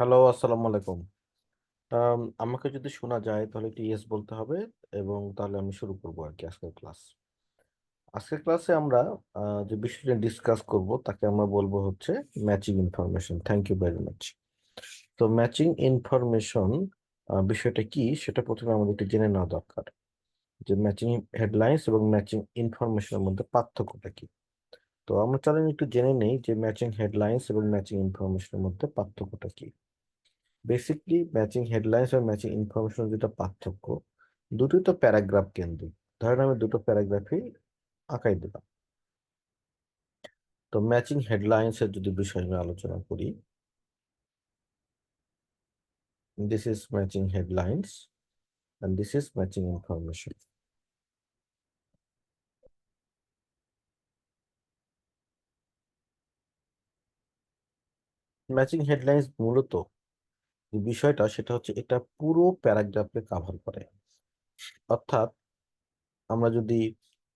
Hello, আসসালামু আলাইকুম। আমাকে যদি শোনা যায় তাহলে একটু ইয়েস বলতে হবে এবং তাহলে আমি শুরু করবো আর কি আজকের ক্লাস। আজকের ক্লাসে আমরা যে বিষয়টা ডিসকাস করব তাকে আমরা বলবো হচ্ছে matching information. Thank you very much. তো ম্যাচিং ইনফরমেশন বিষয়টা কি সেটা প্রথমে আমাদেরকে জেনে নেওয়া দরকার, যে ম্যাচিং হেডলাইন্স এবং ম্যাচিং ইনফরমেশনের মধ্যে পার্থক্যটা কি। তো আমরা চলেন একটু জেনে নেই যে ম্যাচিং হেডলাইন্স এবং ম্যাচিং ইনফরমেশনের মধ্যে পার্থক্যটা কি। বেসিকলি ম্যাচিং হেডলাইন্স আর ম্যাচিং ইনফরমেশন যেটা পার্থক্য, দুটোই তো প্যারাগ্রাফ কেন্দ্রিক। ধরেন আমি দুটো প্যারাগ্রাফই আঁকাই দিলাম। তো ম্যাচিং হেডলাইন্স এর যদি বিষয় নিয়ে আলোচনা করি, this is matching headlines and this is matching information. Matching headlines মূলত যে বিষয়টা সেটা হচ্ছে এটা পুরো প্যারাগ্রাফকে কাভার করে। অর্থাৎ আমরা যদি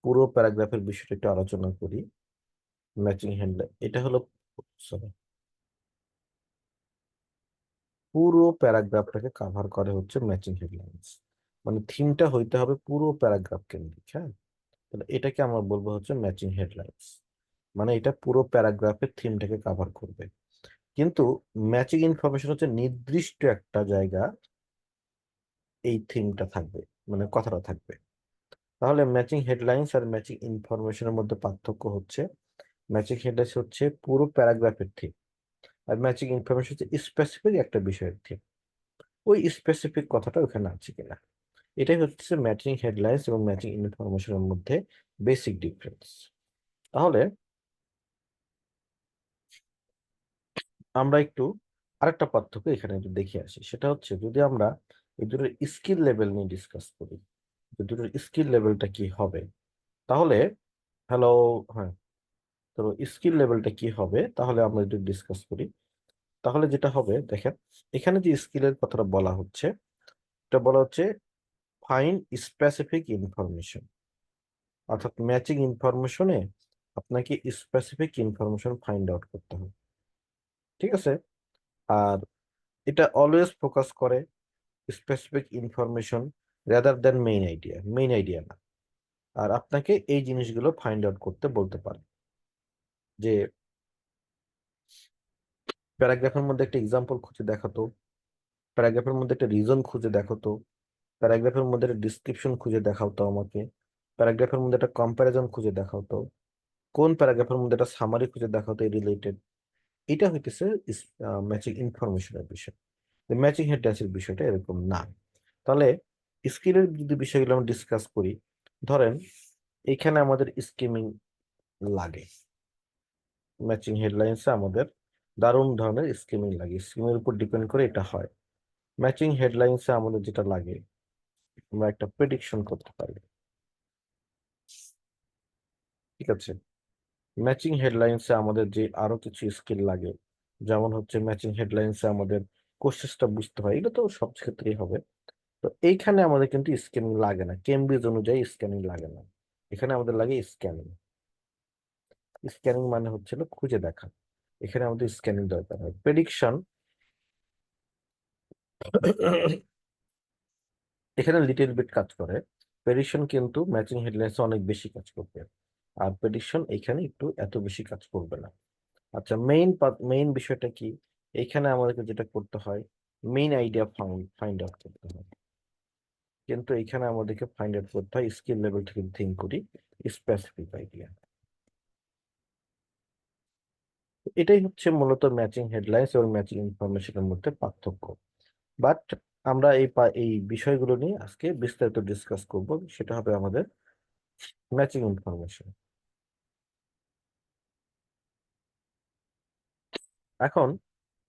পুরো প্যারাগ্রাফের বিষয়টা একটু আলোচনা করি, ম্যাচিং হেডলাইন এটা হলো, sorry, পুরো প্যারাগ্রাফটাকে কাভার করে হচ্ছে ম্যাচিং হেডলাইন্স। মানে থিমটা হইতে হবে পুরো প্যারাগ্রাফ কেন্দ্রিক। হ্যাঁ, তাহলে এটাকে আমরা বলবো হচ্ছে ম্যাচিং হেডলাইন্স। মানে এটা পুরো প্যারাগ্রাফের থিমটাকে কাভার করবে। কিন্তু ম্যাচিং ইনফরমেশন হচ্ছে নির্দিষ্ট একটা জায়গা এই থিমটা থাকবে, মানে কথাটা থাকবে। তাহলে ম্যাচিং হেডলাইন্স আর ম্যাচিং ইনফরমেশনের মধ্যে পার্থক্য হচ্ছে, ম্যাচিং হেডলাইন্স হচ্ছে পুরো প্যারাগ্রাফের থিম, আর ম্যাচিং ইনফরমেশন হচ্ছে স্পেসিফিক একটা বিষয়ের থিম। ওই স্পেসিফিক কথাটা ওখানে আছে কিনা, এটাই হচ্ছে ম্যাচিং হেডলাইন্স এবং ম্যাচিং ইনফরমেশনের মধ্যে বেসিক ডিফারেন্স। তাহলে আমরা একটু আরেকটা পার্থক্য এখানে একটু দেখে আসি, সেটা হচ্ছে যদি আমরা এই দুটোর স্কিল লেভেল নিয়ে ডিসকাস করি, যে দুটোর স্কিল লেভেলটা কি হবে, তাহলে হ্যালো, হ্যাঁ, তো স্কিল লেভেলটা কি হবে তাহলে আমরা যদি ডিসকাস করি, তাহলে যেটা হবে দেখেন, এখানে যে স্কিলের কথাটা বলা হচ্ছে, এটা বলা হচ্ছে ফাইন্ড স্পেসিফিক ইনফরমেশন। অর্থাৎ ম্যাচিং ইনফরমেশনে আপনাকে স্পেসিফিক ইনফরমেশন ফাইন্ড আউট করতে হবে। ঠিক আছে? আর এটা অলওয়েজ ফোকাস করে specific information rather than main idea না। আর আপনাকে এই জিনিসগুলো ফাইন্ড আউট করতে বলতে পারে, যে প্যারাগ্রাফের মধ্যে একটা এক্সাম্পল খুঁজে দেখাতো, প্যারাগ্রাফের মধ্যে একটা রিজন খুঁজে দেখাতো, প্যারাগ্রাফের মধ্যে একটা ডিসক্রিপশন খুঁজে দেখাতো আমাকে, প্যারাগ্রাফের মধ্যে একটা কম্প্যারিজন খুঁজে দেখাতো, কোন প্যারাগ্রাফের মধ্যে একটা সামারি খুঁজে দেখাতো রিলেটেড। এটা হইতেছে ম্যাচিং ইনফরমেশনের বিষয়। ম্যাচিং হেডলাইন্সের বিষয়টা এরকম না। তাহলে স্কিলের যদি বিষয়গুলো আমরা ডিসকাস করি, ধরেন এখানে আমাদের স্কিমিং লাগে, ম্যাচিং হেডলাইন্সে আমাদের দারুণ ধরনের স্কিমিং লাগে, স্কিমের উপর ডিপেন্ড করে এটা হয়। ম্যাচিং হেডলাইন্সে আমাদের যেটা লাগে, আমরা একটা প্রেডিকশন করতে পারি। ঠিক আছে? ম্যাচিং হেডলাইন্সে আমাদের যে আরো কিছু স্কিল লাগে, যেমন হচ্ছে ম্যাচিং হেডলাইন্সে আমাদের কোর্সেসটা বুঝতে হয়, এটা তো সব ক্ষেত্রেই হবে। তো এইখানে আমাদের কিন্তু স্ক্যানিং লাগে না, কেমব্রিজ অনুযায়ী স্ক্যানিং লাগে না। এখানে আমাদের লাগে স্ক্যানিং। স্ক্যানিং মানে হচ্ছিল খুঁজে দেখা, এখানে আমাদের স্ক্যানিং দরকার হয়। প্রেডিকশন এখানে লিটল বিট কাজ করে, প্রেডিকশন কিন্তু ম্যাচিং হেডলাইন্সে অনেক বেশি কাজ করবে, আর প্রেডিকশন এখানে একটু এত বেশি কাজ করবে না। আচ্ছা, মেইন বিষয়টা কি, এইখানে আমাদেরকে যেটা করতে হয়, মেইন আইডিয়া ফাইন্ড আউট করতে হয়। কিন্তু এখানে আমাদেরকে ফাইন্ড আউট করতে হয় স্কিল লেভেল থেকে থিঙ্ক করি স্পেসিফিক আইডিয়া। এটাই হচ্ছে মূলত ম্যাচিং হেডলাইন্স এবং ম্যাচিং ইনফরমেশনের মধ্যে পার্থক্য। বাট আমরা এই বিষয়গুলো নিয়ে আজকে বিস্তারিত ডিসকাস করব, সেটা হবে আমাদের ম্যাচিং ইনফরমেশন। এখন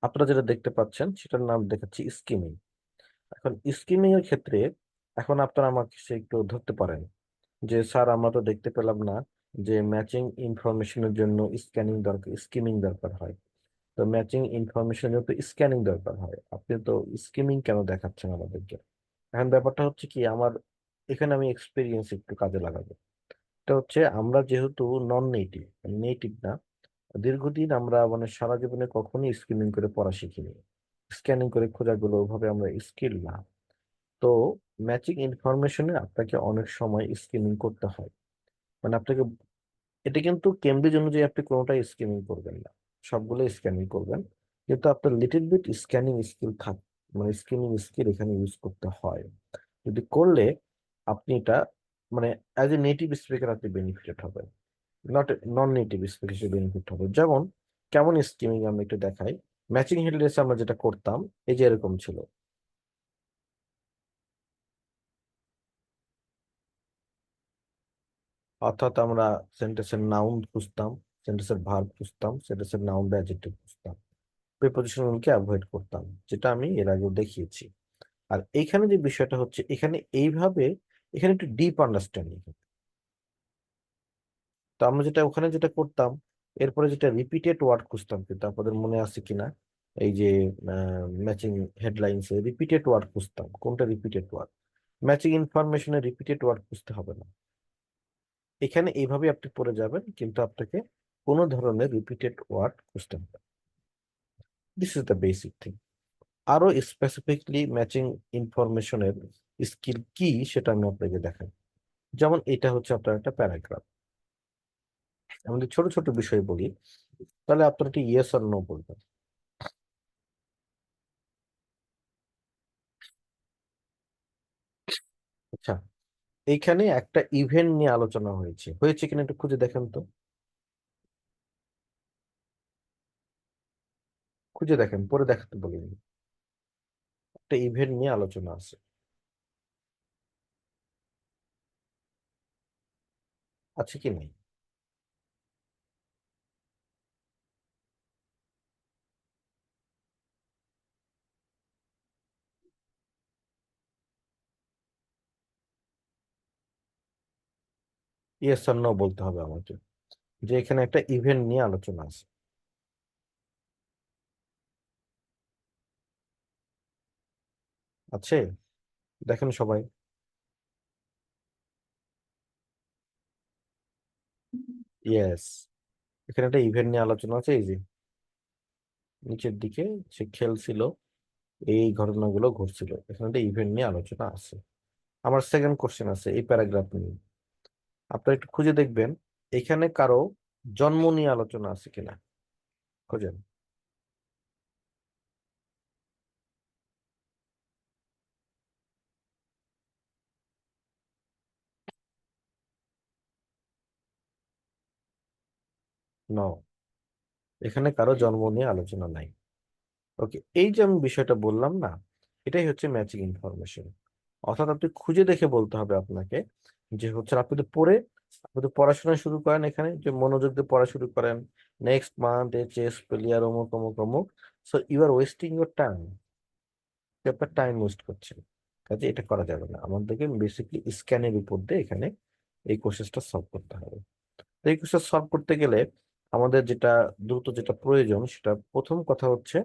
আপনারা যেটা দেখতে পাচ্ছেন সেটার নাম দেখাচ্ছি স্কিমিং। এখন স্কিমিং এর ক্ষেত্রে এখন আপনারা আমাকে সে একটু ধরতে পারেন যে স্যার আমরা তো দেখতে পেলাম না যে ম্যাচিং ইনফরমেশনের জন্য স্ক্যানিং দরকার, স্কিমিং দরকার হয়। তো ম্যাচিং ইনফরমেশনের জন্য তো স্ক্যানিং দরকার হয়, আপনি তো স্কিমিং কেন দেখাচ্ছেন আমাদেরকে? এখন ব্যাপারটা হচ্ছে কি, আমার এখানে আমি এক্সপিরিয়েন্স একটু কাজে লাগাবো। এটা হচ্ছে আমরা যেহেতু নন নেটিভ, নেটিভ না, দীর্ঘদিন আমরা মানে সারা জীবনে কখনোই স্কিমিং করে পড়া শিখিনি। স্ক্যানিং করে খোঁজাগুলো ওভাবে আমরা স্কিল না। তো ম্যাচিং ইনফরমেশনে আপনাকে অনেক সময় স্কিমিং করতে হয়। মানে আপনাকে, এটা কিন্তু কেমব্রিজ অনুযায়ী আপনি কোনোটাই স্ক্যানিং করবেন না, সবগুলো স্ক্যানিং করবেন, কিন্তু আপনার লিটল বিট স্ক্যানিং স্কিল মানে স্ক্যানিং স্কিল এখানে ইউজ করতে হয়। যদি করলে আপনি এটা মানে অ্যাজ এ নেটিভ স্পিকার আপনি বেনিফিটেড হবেন, নট নন নেটিভ স্পিকার হিসেবে বেনিফিট হবে। যেমন কেমন স্কিমিং আমি একটু দেখাই। ম্যাচিং হেডলেস আমরা যেটা করতাম, এই যে এরকম ছিল, অর্থাৎ আমরা সেন্টেন্সের নাউন খুঁজতাম, সেন্টেন্সের ভার্ব খুঁজতাম, সেন্টেন্সের নাউন বা অ্যাডজেক্টিভ খুঁজতাম, প্রিপজিশনগুলোকে অ্যাভয়েড করতাম, যেটা আমি এর আগেও দেখিয়েছি। আর এইখানে যে বিষয়টা হচ্ছে, এখানে এইভাবে এখানে একটু ডিপ আন্ডারস্ট্যান্ডিং। তো আমরা যেটা ওখানে যেটা করতাম, এরপরে যেটা রিপিটেড ওয়ার্ড খুঁজতাম, কিন্তু আপনাদের মনে আছে কিনা, এই যে ম্যাচিং হেডলাইন্সে রিপিটেড ওয়ার্ড খুঁজতাম, কোনটা রিপিটেড ওয়ার্ড। ম্যাচিং ইনফরমেশনে রিপিটেড ওয়ার্ড খুঁজতে হবে না, এখানে এইভাবে আপনি পড়ে যাবেন, কিন্তু আপনাকে কোনো ধরনের রিপিটেড ওয়ার্ড খুঁজতে হবে। This is the basic thing. আরো স্পেসিফিকলি ম্যাচিং ইনফরমেশনের স্কিল কি সেটা আমি আপনাকে দেখাই। যেমন এটা হচ্ছে আপনার একটা প্যারাগ্রাফ, আমাদের ছোট ছোট বিষয় বলি, তাহলে আপনার একটা ইয়েস আর নো বলবেন। আচ্ছা, এইখানে একটা ইভেন্ট নিয়ে আলোচনা হয়েছে, হয়েছে কিনা একটু খুঁজে দেখেন তো, খুঁজে দেখেন, পরে দেখাতে বলিনি। একটা ইভেন্ট নিয়ে আলোচনা আছে, আছে কি নাই? ইয়েস আর নো বলতে হবে আমাকে, যে এখানে একটা ইভেন্ট নিয়ে আলোচনা আছে। আছে, দেখেন সবাই। ইয়েস, এখানে একটা ইভেন্ট নিয়ে আলোচনা আছে, এই যে নিচের দিকে সে খেলছিল, এই ঘটনাগুলো ঘটছিল, এখানে একটা ইভেন্ট নিয়ে আলোচনা আছে। আমার সেকেন্ড কোশ্চেন আছে এই প্যারাগ্রাফ নিয়ে, আপনারা একটু খুঁজে দেখবেন এখানে কারো জন্ম নিয়ে আলোচনা আছে কিনা, খোঁজেন। ন, এখানে কারো জন্ম নিয়ে আলোচনা নাই। ওকে, এই যে আমি বিষয়টা বললাম না, এটাই হচ্ছে ম্যাচিং ইনফরমেশন। অর্থাৎ আপনি খুঁজে দেখে বলতে হবে আপনাকে, যে হচ্ছে আপনি তো পড়াশোনা শুরু করেন, এখানে যে মনোযোগ দিয়ে পড়া শুরু করেন, next month a chess player অমুক অমুক অমুক, so you are wasting your time, আপনার টাইম ওয়েস্ট করছেন। কাজে এটা করা যাবে না, আমাদেরকে বেসিকলি স্ক্যানের উপর দিয়ে এখানে এই কোশ্চেনটা সলভ করতে হবে। তো এই কোশ্চেন সলভ করতে গেলে আমাদের যেটা দ্রুত যেটা প্রয়োজন, সেটা প্রথম কথা হচ্ছে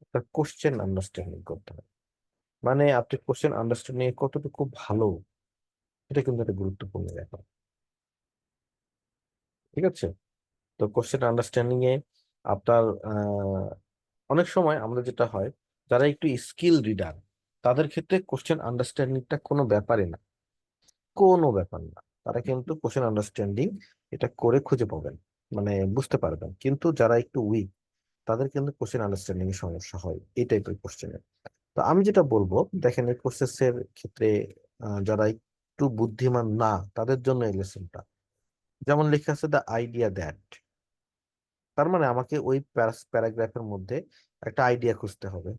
আপনার কোশ্চেন আন্ডারস্ট্যান্ডিং করতে হবে। মানে আপনি কোশ্চেন আন্ডারস্ট্যান্ডিং কতটুকু ভালো, এটা কিন্তু একটা গুরুত্বপূর্ণ ব্যাপার। ঠিক আছে, তো কোশ্চেন আন্ডারস্ট্যান্ডিং এ আপনার অনেক সময় আমাদের যেটা হয়, যারা একটু স্কিল রিডার, তাদের ক্ষেত্রে কোশ্চেন আন্ডারস্ট্যান্ডিংটা কোনো ব্যাপারই না, কোনো ব্যাপার না। তারা কিন্তু কোশ্চেন আন্ডারস্ট্যান্ডিং এটা করে খুঁজে পাবেন, মানে বুঝতে পারবেন। কিন্তু যারা একটু উইক, তাদের কিন্তু কোশ্চেন আন্ডারস্ট্যান্ডিং এর সমস্যা হয় এই টাইপের কোশ্চেনে। তো আমি যেটা বলবো, দেখেন এই কোর্সের ক্ষেত্রে যারা একটু বুদ্ধিমান না, তাদের জন্য এই লেসনটা। যেমন লেখা আছে দ্য আইডিয়া দ্যাট, তার মানে আমাকে ওই প্যারাগ্রাফের মধ্যে একটা আইডিয়া খুঁজতে হবে।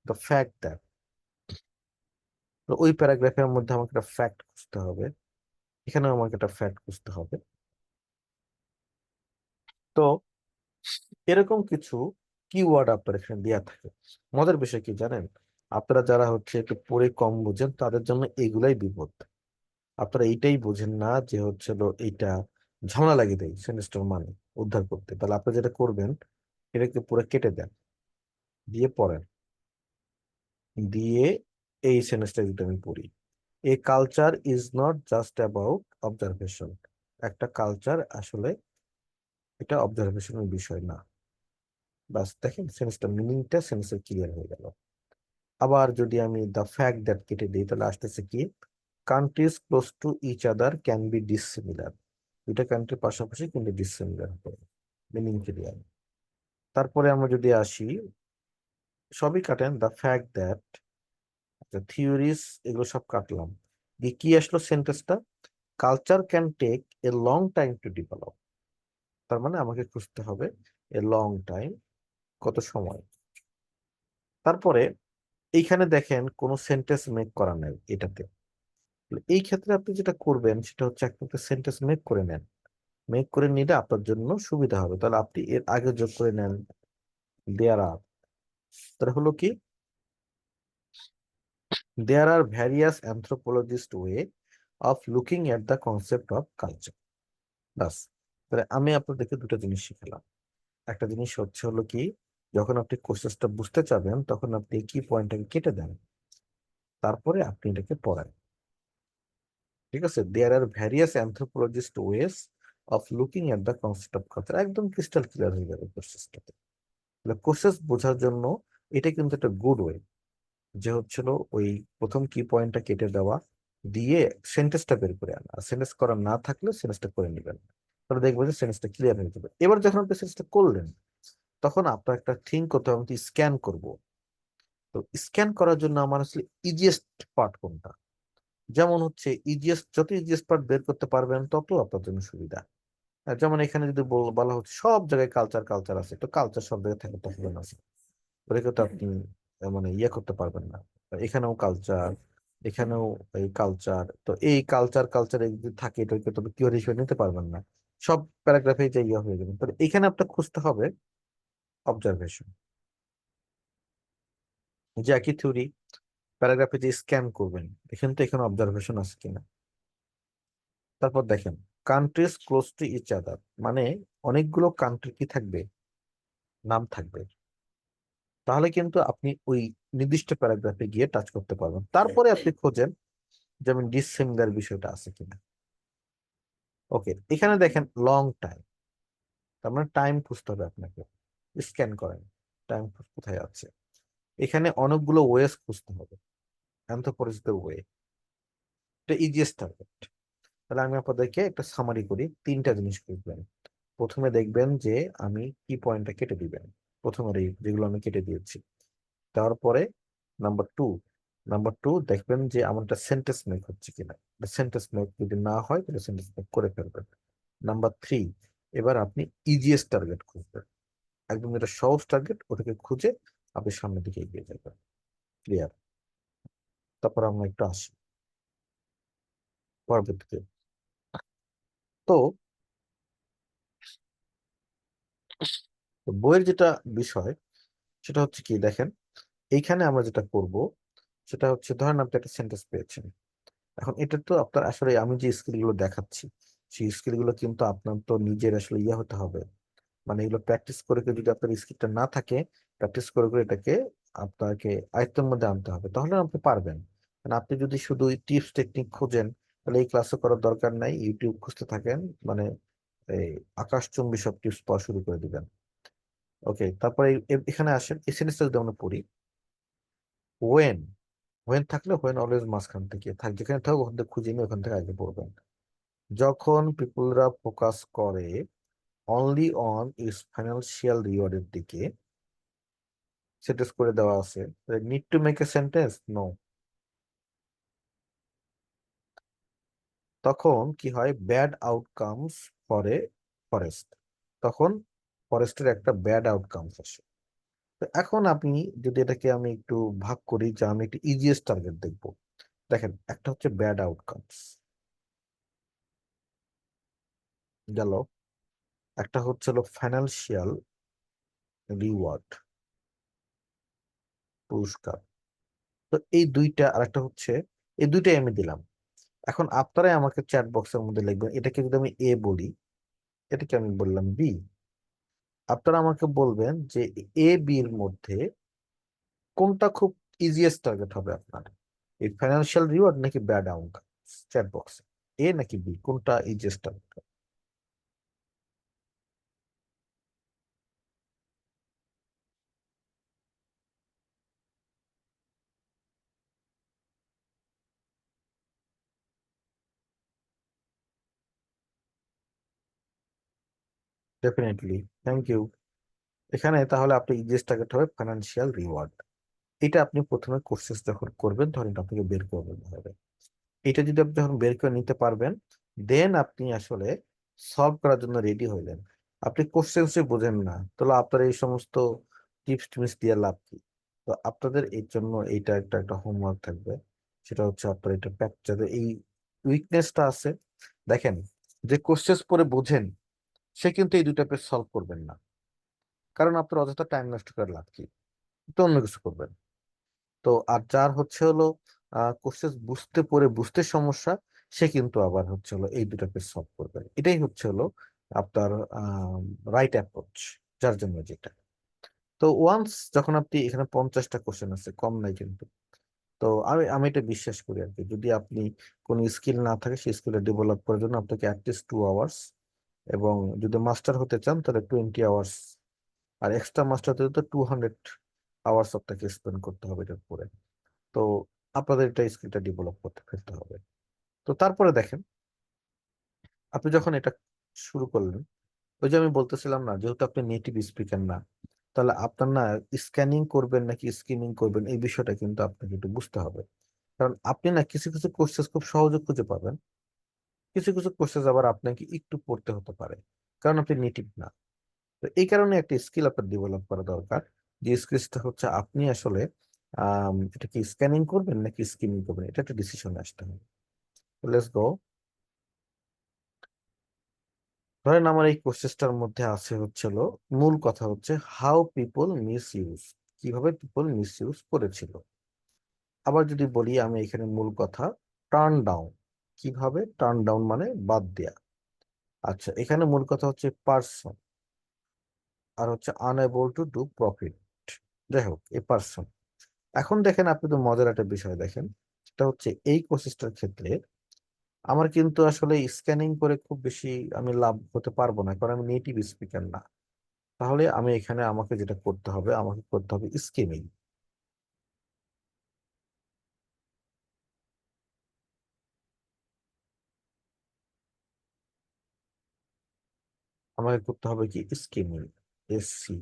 দ্য ফ্যাক্ট দ্যাট, ওই প্যারাগ্রাফের মধ্যে আমাকে একটা ফ্যাক্ট খুঁজতে হবে, এখানেও আমাকে একটা ফ্যাক্ট খুঁজতে হবে। তো এরকম কিছু কিওয়ার্ড আপনার এখানে দেওয়া থাকে। মজার বিষয় কি জানেন, আপনারা যারা হচ্ছে একটু পড়ে কম বুঝেন, তাদের জন্য এগুলাই বিপদ। আপনারা এইটাই বোঝেন না যে হচ্ছে এইটা ঝামেলা লাগিয়ে দেয় সেমিস্টার মানে উদ্ধার করতে। তাহলে আপনি যেটা করবেন, এটাকে পুরো কেটে দেন, দিয়ে পড়েন, দিয়ে এই সেমিস্টার যদি আমি পড়ি, a culture is not just about observation. একটা কালচার আসলে এটা অবজারভেশনের বিষয় না। বাস দেখেন সেন্সটা মিনিংটা সেন্সের ক্লিয়ার হয়ে গেল। আবার যদি আমি দ্য ফ্যাক্ট দ্যাট কেটে দিই তাহলে আসতেছে কি, countries close to each other can be dissimilar, দুইটা কান্ট্রির পাশাপাশি কিন্তু ডিসিমিলার হবে, মিনিং ক্লিয়ার। তারপরে আমরা যদি আসি, সবই কাটেন, দ্য ফ্যাক্ট দ্যাট, থিওরিজ, এগুলো সব কাটলাম, দিয়ে কি আসলো সেন্টেন্সটা, culture can take a long time to develop, তার মানে আমাকে খুঁজতে হবে এ লং টাইম, কত সময়। তারপরে এইখানে দেখেন কোনো সেন্টেন্স মেক করা নাই এটাতে। এই ক্ষেত্রে আপনি যেটা করবেন সেটা হচ্ছে একটা সেন্টেন্স মেক করে নেন, মেক করে নিলে আপনার জন্য সুবিধা হবে। তাহলে আপনি এর আগে যোগ করে নেন দেয়ার আর, তাহলে হলো কি, there are various anthropologist way of looking at the concept of culture. বাস, তাহলে আমি আপনাদেরকে দুটো জিনিস শিখালাম। একটা জিনিস হচ্ছে হলো কি, যখন আপনি কোর্সেসটা বুঝতে চাবেন তখন আপনি কি পয়েন্টটাকে কেটে দেন, তারপরে আপনি এটাকে পড়েন। ঠিক আছে, there are various anthropologist ways of looking at the concept of culture, একদম ক্রিস্টাল ক্লিয়ার হয়ে যাবে কোর্সেসটাতে। তাহলে কোর্সেস বোঝার জন্য এটা কিন্তু একটা গুড ওয়ে, যে হচ্ছিল ওই প্রথম কি পয়েন্টটা কেটে দেওয়া, দিয়ে সেন্টেন্সটা বের করে আনা, আর সেন্টেন্স করা না থাকলে সেন্টেন্সটা করে নেবেন, তাহলে দেখবেন যে সেন্টেন্সটা ক্লিয়ার হয়ে যাবে। এবার যখন আপনি সেন্টেন্সটা করলেন তখন আপনার একটা থিঙ্ক করতে হবে, আমি স্ক্যান করব। তো স্ক্যান করার জন্য আমার আসলে ইজিয়েস্ট পার্ট কোনটা, যেমন হচ্ছে ইজিয়েস্ট, যত ইজিয়েস্ট পার্ট বের করতে পারবেন তত আপনার জন্য সুবিধা। যেমন এখানে যদি বলা হচ্ছে সব জায়গায় কালচার কালচার আছে, তো কালচার সব জায়গায় থাকে তখন আছে, ওটাকে তো আপনি মানে ইয়ে করতে পারবেন না। এখানেও কালচার, এখানেও এই কালচার, তো এই কালচার কালচার যদি থাকে এটাকে তো কিওর হিসেবে নিতে পারবেন না, সব প্যারাগ্রাফে যে ইয়ে হয়ে যাবে। তো এখানে আপনার খুঁজতে হবে অবজারভেশন, যে একই থিওরি প্যারাগ্রাফে যে স্ক্যান করবেন এখানে তো এখানে অবজারভেশন আছে কিনা। তারপর দেখেন countries close to each other, মানে অনেকগুলো কান্ট্রি কি থাকবে, নাম থাকবে, তাহলে কিন্তু আপনি ওই নির্দিষ্ট প্যারাগ্রাফে গিয়ে টাচ করতে পারবেন। তারপরে আপনি খোঁজেন যেমন ডিসিমিলার বিষয়টা আছে কিনা। ওকে, এখানে দেখেন লং টাইম, তার মানে টাইম খুঁজতে হবে আপনাকে, স্ক্যান করেন টাইম কোথায় আছে। এখানে অনেকগুলো ওয়েস খুঁজতে হবে, অ্যানথ্রোপোলজিস্ট ওয়ে, এটা ইজিয়েস্ট টার্গেট। তাহলে আমি আপনাদেরকে একটা সামারি করি, তিনটা জিনিস খুঁজবেন। প্রথমে দেখবেন যে আমি কি পয়েন্টটা কেটে দিবেন, প্রথমের এই যেগুলো আমি কেটে দিয়েছি। তারপরে নাম্বার টু, দেখবেন যে আমার একটা সেন্টেন্স মেক হচ্ছে কিনা, সেন্টেন্স মেক যদি না হয় তাহলে সেন্টেন্স মেক করে ফেলবেন। নাম্বার থ্রি, এবার আপনি ইজিএস্ট টার্গেট খুঁজবেন, একদম যেটা সহজ টার্গেট ওটাকে খুঁজে আপনি সামনের দিকে এগিয়ে যাবেন। ক্লিয়ার? তারপর আমরা একটু আসি পরবর্তীতে। তো তো বইয়ের যেটা বিষয় সেটা হচ্ছে কি দেখেন, এইখানে আমরা যেটা করব সেটা হচ্ছে, ধরেন আপনি একটা সেন্টেন্স পেয়েছেন, এখন এটা তো আপনার আসলে আমি যে স্কিলগুলো দেখাচ্ছি সেই স্কিলগুলো কিন্তু আপনার তো নিজের আসলে ইয়ে হতে হবে, মানে এগুলো প্র্যাকটিস করে করে যদি আপনার স্কিলটা না থাকে, প্র্যাকটিস করে করে এটাকে আপনাকে আয়ত্তের মধ্যে আনতে হবে, তাহলে আপনি পারবেন। মানে আপনি যদি শুধু টিপস টেকনিক খোঁজেন তাহলে এই ক্লাসে করার দরকার নাই, ইউটিউব খুঁজতে থাকেন, মানে এই আকাশচুম্বী সব টিপস পাওয়া শুরু করে দিবেন। ওকে, তারপরে এখানে আসেন, এই সেন্টেন্সটা যদি আমরা পড়ি, ওয়েন, থাকলে ওয়েন অলওয়েজ মাঝখান থেকে থাক, যেখানে থাকুক ওখান থেকে খুঁজে নিয়ে ওখান থেকে আগে পড়বেন। যখন পিপুলরা ফোকাস করে অনলি অন ইস ফাইন্যান্সিয়াল রিওয়ার্ডের দিকে, সেন্টেন্স করে দেওয়া আছে, need to make a sentence, no. তখন কি হয়, ব্যাড আউটকামস ফর ফরেস্ট, তখন ফরেস্টের একটা ব্যাড আউটকামস আসে। তো এখন আপনি যদি এটাকে আমি একটু ভাগ করি, যে আমি একটু ইজিয়েস্ট টার্গেট দেখবো, দেখেন একটা হচ্ছে ব্যাড আউটকামস গেল, একটা হচ্ছে হলো ফাইন্যান্সিয়াল রিওয়ার্ড, পুরস্কার। তো এই দুইটা, আর একটা হচ্ছে, এই দুইটাই আমি দিলাম। এখন আপনারাই আমাকে চ্যাট বক্সের মধ্যে লিখবেন, এটাকে যদি আমি এ বলি, এটাকে আমি বললাম বি, আপনারা আমাকে বলবেন যে এ বি এর মধ্যে কোনটা খুব ইজিয়েস্ট টার্গেট হবে আপনার, এই ফাইন্যান্সিয়াল রিওয়ার্ড নাকি ব্যাড আউটকাম। চ্যাট বক্সে এ নাকি বি কোনটা easiest target. Definitely, thank you. এখানে তাহলে আপনি ইংলিশ টার্গেট হবে ফাইন্যান্সিয়াল রিওয়ার্ড। এটা আপনি প্রথমে কোর্সেস যখন করবেন তখন আপনাকে বের করে নিতে হবে। এটা যদি আপনি যখন বের করে নিতে পারবেন, দেন আপনি আসলে সলভ করার জন্য রেডি হইলেন। আপনি কোশ্চেন্সই বোঝেন না, তাহলে আপনার এই সমস্ত টিপস টিপস দিয়ে লাভ কি? তো আপনাদের এর জন্য এইটা একটা একটা হোমওয়ার্ক থাকবে। সেটা হচ্ছে আপনার এটা যাদের এই উইকনেসটা আছে, দেখেন, যে কোশ্চেন্স পরে বোঝেন সে কিন্তু এই দুইটা পেজ সলভ করবেন না, কারণ আপনার অযথা টাইম নষ্ট করে লাভ কি? তো অন্য কিছু করবেন। তো আর যার হচ্ছে হলো কোর্সেস বুঝতে পড়ে বুঝতে সমস্যা, সে কিন্তু আবার হচ্ছে হলো এই দুটাকে সলভ করবে। এটাই হচ্ছে হলো আপনার রাইট অ্যাপ্রোচ, যার জন্য যেটা। তো ওয়ান্স যখন আপনি এখানে 50টা কোশ্চেন আছে, কম নাই কিন্তু। তো আমি আমি এটা বিশ্বাস করি আর কি, যদি আপনি কোনো স্কিল না থাকে সেই স্কিলটা ডেভেলপ করার জন্য আপনাকে অ্যাটলিস্ট 2 আওয়ার্স, এবং যদি মাস্টার হতে চান তাহলে 20 আওয়ার্স, আর এক্সট্রা মাস্টার হতে তো 200 আওয়ার্স আপনাকে স্পেন্ড করতে হবে এটার উপরে। তো আপনাদের এটা স্কিলটা ডেভেলপ করতে ফেলতে হবে। তো তারপরে দেখেন, আপনি যখন এটা শুরু করলেন, ওই যে আমি বলতেছিলাম না, যেহেতু আপনি নেটিভ স্পিকার না, তাহলে আপনার না স্ক্যানিং করবেন নাকি স্কিমিং করবেন এই বিষয়টা কিন্তু আপনাকে একটু বুঝতে হবে। কারণ আপনি না কিছু কিছু কোর্সেস খুব সহজে খুঁজে পাবেন, কিছু কিছু কোর্সেস আবার আপনাকে একটু পড়তে হতে পারে, কারণ আপনি নেটিভ না। তো এই কারণে একটা স্কিল আপনার ডেভেলপ করা দরকার, যে স্কিলসটা হচ্ছে আপনি আসলে এটা কি স্ক্যানিং করবেন নাকি স্কিমিং করবেন, এটা একটা ডিসিশনে আসতে হবে। Let's go. ধরেন আমার এই প্রসেসটার মধ্যে আছে হচ্ছিল, মূল কথা হচ্ছে হাউ পিপল মিস ইউজ, কিভাবে পিপল মিস ইউজ করেছিল। আবার যদি বলি আমি এখানে মূল কথা টার্ন ডাউন, কিভাবে টার্ন ডাউন মানে বাদ দেয়া। আচ্ছা, এখানে মূল কথা হচ্ছে পার্সন, আর হচ্ছে আনএবল টু ডু প্রফিট। যাই হোক, এই পার্সন। এখন দেখেন, আপনি তো মজার একটা বিষয় দেখেন, সেটা হচ্ছে এই প্রসেসটার ক্ষেত্রে আমার কিন্তু আসলে স্ক্যানিং করে খুব বেশি আমি লাভ হতে পারবো না, কারণ আমি নেটিভ স্পিকার না। তাহলে আমি এখানে আমাকে যেটা করতে হবে, আমাকে করতে হবে স্কিমিং। আমাকে করতে হবে কি স্কিমিং, এসসি।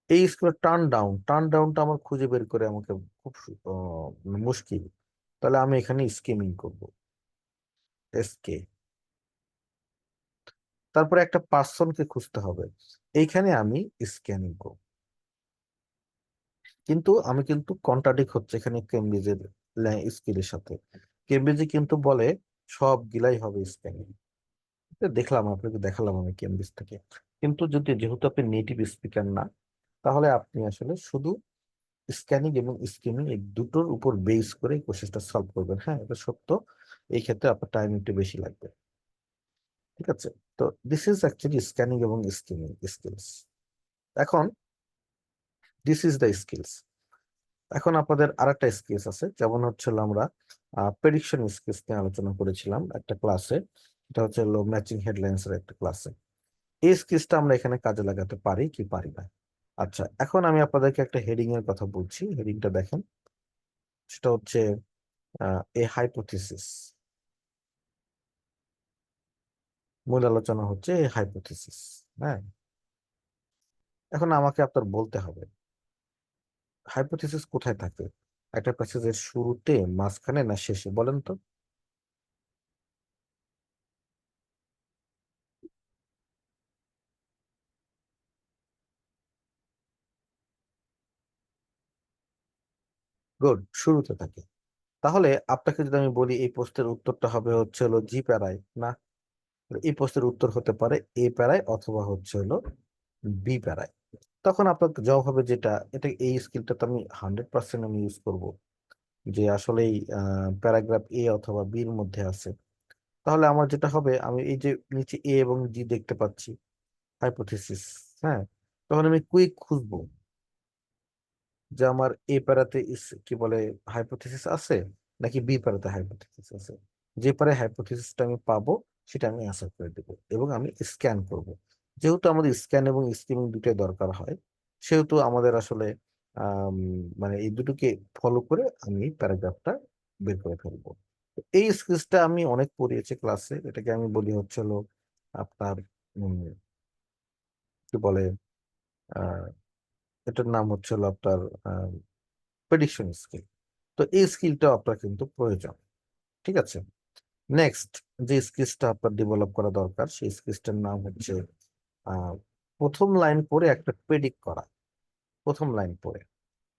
এই স্কিমের টার্ন ডাউন, টার্ন ডাউনটা আমার খুঁজে বের করে আমাকে খুব মুশকিল। তাহলে আমি এখানে স্কিমিং করব, এসকে। তারপরে একটা পার্সনকে খুঁজতে হবে, এইখানে আমি স্ক্যানিং করব। কিন্তু আমি কিন্তু কন্ট্রাডিক্ট হচ্ছে এখানে কেমব্রিজের স্কিলের সাথে। কেমব্রিজে কিন্তু বলে সব গিলাই হবে স্ক্যানিং। দেখলাম, আপনাকে দেখালাম আমি কেমব্রিজ থেকে। কিন্তু যদি যেহেতু আপনি নেটিভ স্পিকার না, তাহলে আপনি আসলে শুধু স্ক্যানিং এবং স্কিমিং এই দুটোর উপর বেস করে কোশ্চেনটা সলভ করবেন। হ্যাঁ, এটা সত্য। এই ক্ষেত্রে আপনার টাইম একটু বেশি লাগবে। ঠিক আছে। তো দিস ইজ অ্যাকচুয়ালি স্ক্যানিং এবং স্কিমিং স্কিলস। এখন দিস ইজ দ্য স্কিলস। এখন আপনাদের আরেকটা স্কিলস আছে, যেমন হচ্ছিল আমরা প্রেডিকশন স্কিলস নিয়ে আলোচনা করেছিলাম একটা ক্লাসে। এটা হচ্ছে ম্যাচিং হেডলাইন্স এর একটা ক্লাসে। এই স্কিলসটা আমরা এখানে কাজে লাগাতে পারি কি পারি না। আচ্ছা, এখন আমি আপনাদেরকে একটা হেডিং এর কথা বলছি, হেডিংটা দেখেন। সেটা হচ্ছে এ হাইপোথিসিস। মূল আলোচনা হচ্ছে এ হাইপোথিসিস। হ্যাঁ, এখন আমাকে আপনার বলতে হবে হাইপোথিসিস কোথায় থাকে, একটা প্যাসেজের শুরুতে, মাঝখানে, না শেষে, বলেন তো। গুড, শুরুতে থাকে। তাহলে আপনাকে যদি আমি বলি এই প্রশ্নের উত্তরটা হবে হচ্ছে হলো জি প্যারায়, না, এই প্রশ্নের উত্তর হতে পারে এ প্যারায় অথবা হচ্ছে হলো বি প্যারায়। তখন আপনার জবাব হবে যেটা, এটা এই স্কিলটা তো আমি 100% আমি ইউজ করব, যে আসলেই প্যারাগ্রাফ এ অথবা বির মধ্যে আছে। তাহলে আমার যেটা হবে, আমি এই যে নিচে এ এবং জি দেখতে পাচ্ছি, হাইপোথিসিস। হ্যাঁ, তখন আমি কুইক খুঁজবো যে আমার এ প্যারাতে কি বলে হাইপোথিসিস আছে, নাকি বি প্যারাতে হাইপোথিসিস আছে। যে পারে হাইপোথিসিসটা আমি পাবো সেটা আমি অ্যান্সার করে দেবো, এবং আমি স্ক্যান করব। যেহেতু আমাদের স্ক্যান এবং স্কিমিং দুটোই দরকার হয়, সেহেতু আমাদের আসলে আম, মানে এই দুটোকে ফলো করে আমি প্যারাগ্রাফটা বের করে ফেলবো। তো এই স্কিলসটা আমি অনেক পড়িয়েছি ক্লাসে, এটাকে আমি বলি হচ্ছে হলো আপনার উম, কি বলে, আহ, এটার নাম হচ্ছে হলো আপনার প্রেডিকশন স্কিল। তো এই স্কিলটা আপনার কিন্তু প্রয়োজন। ঠিক আছে। নেক্সট যে স্কিলসটা আপনার ডেভেলপ করা দরকার, সেই স্কিলসটার নাম হচ্ছে আহ, প্রথম লাইন পড়ে একটা প্রেডিক্ট করা। প্রথম লাইন পড়ে,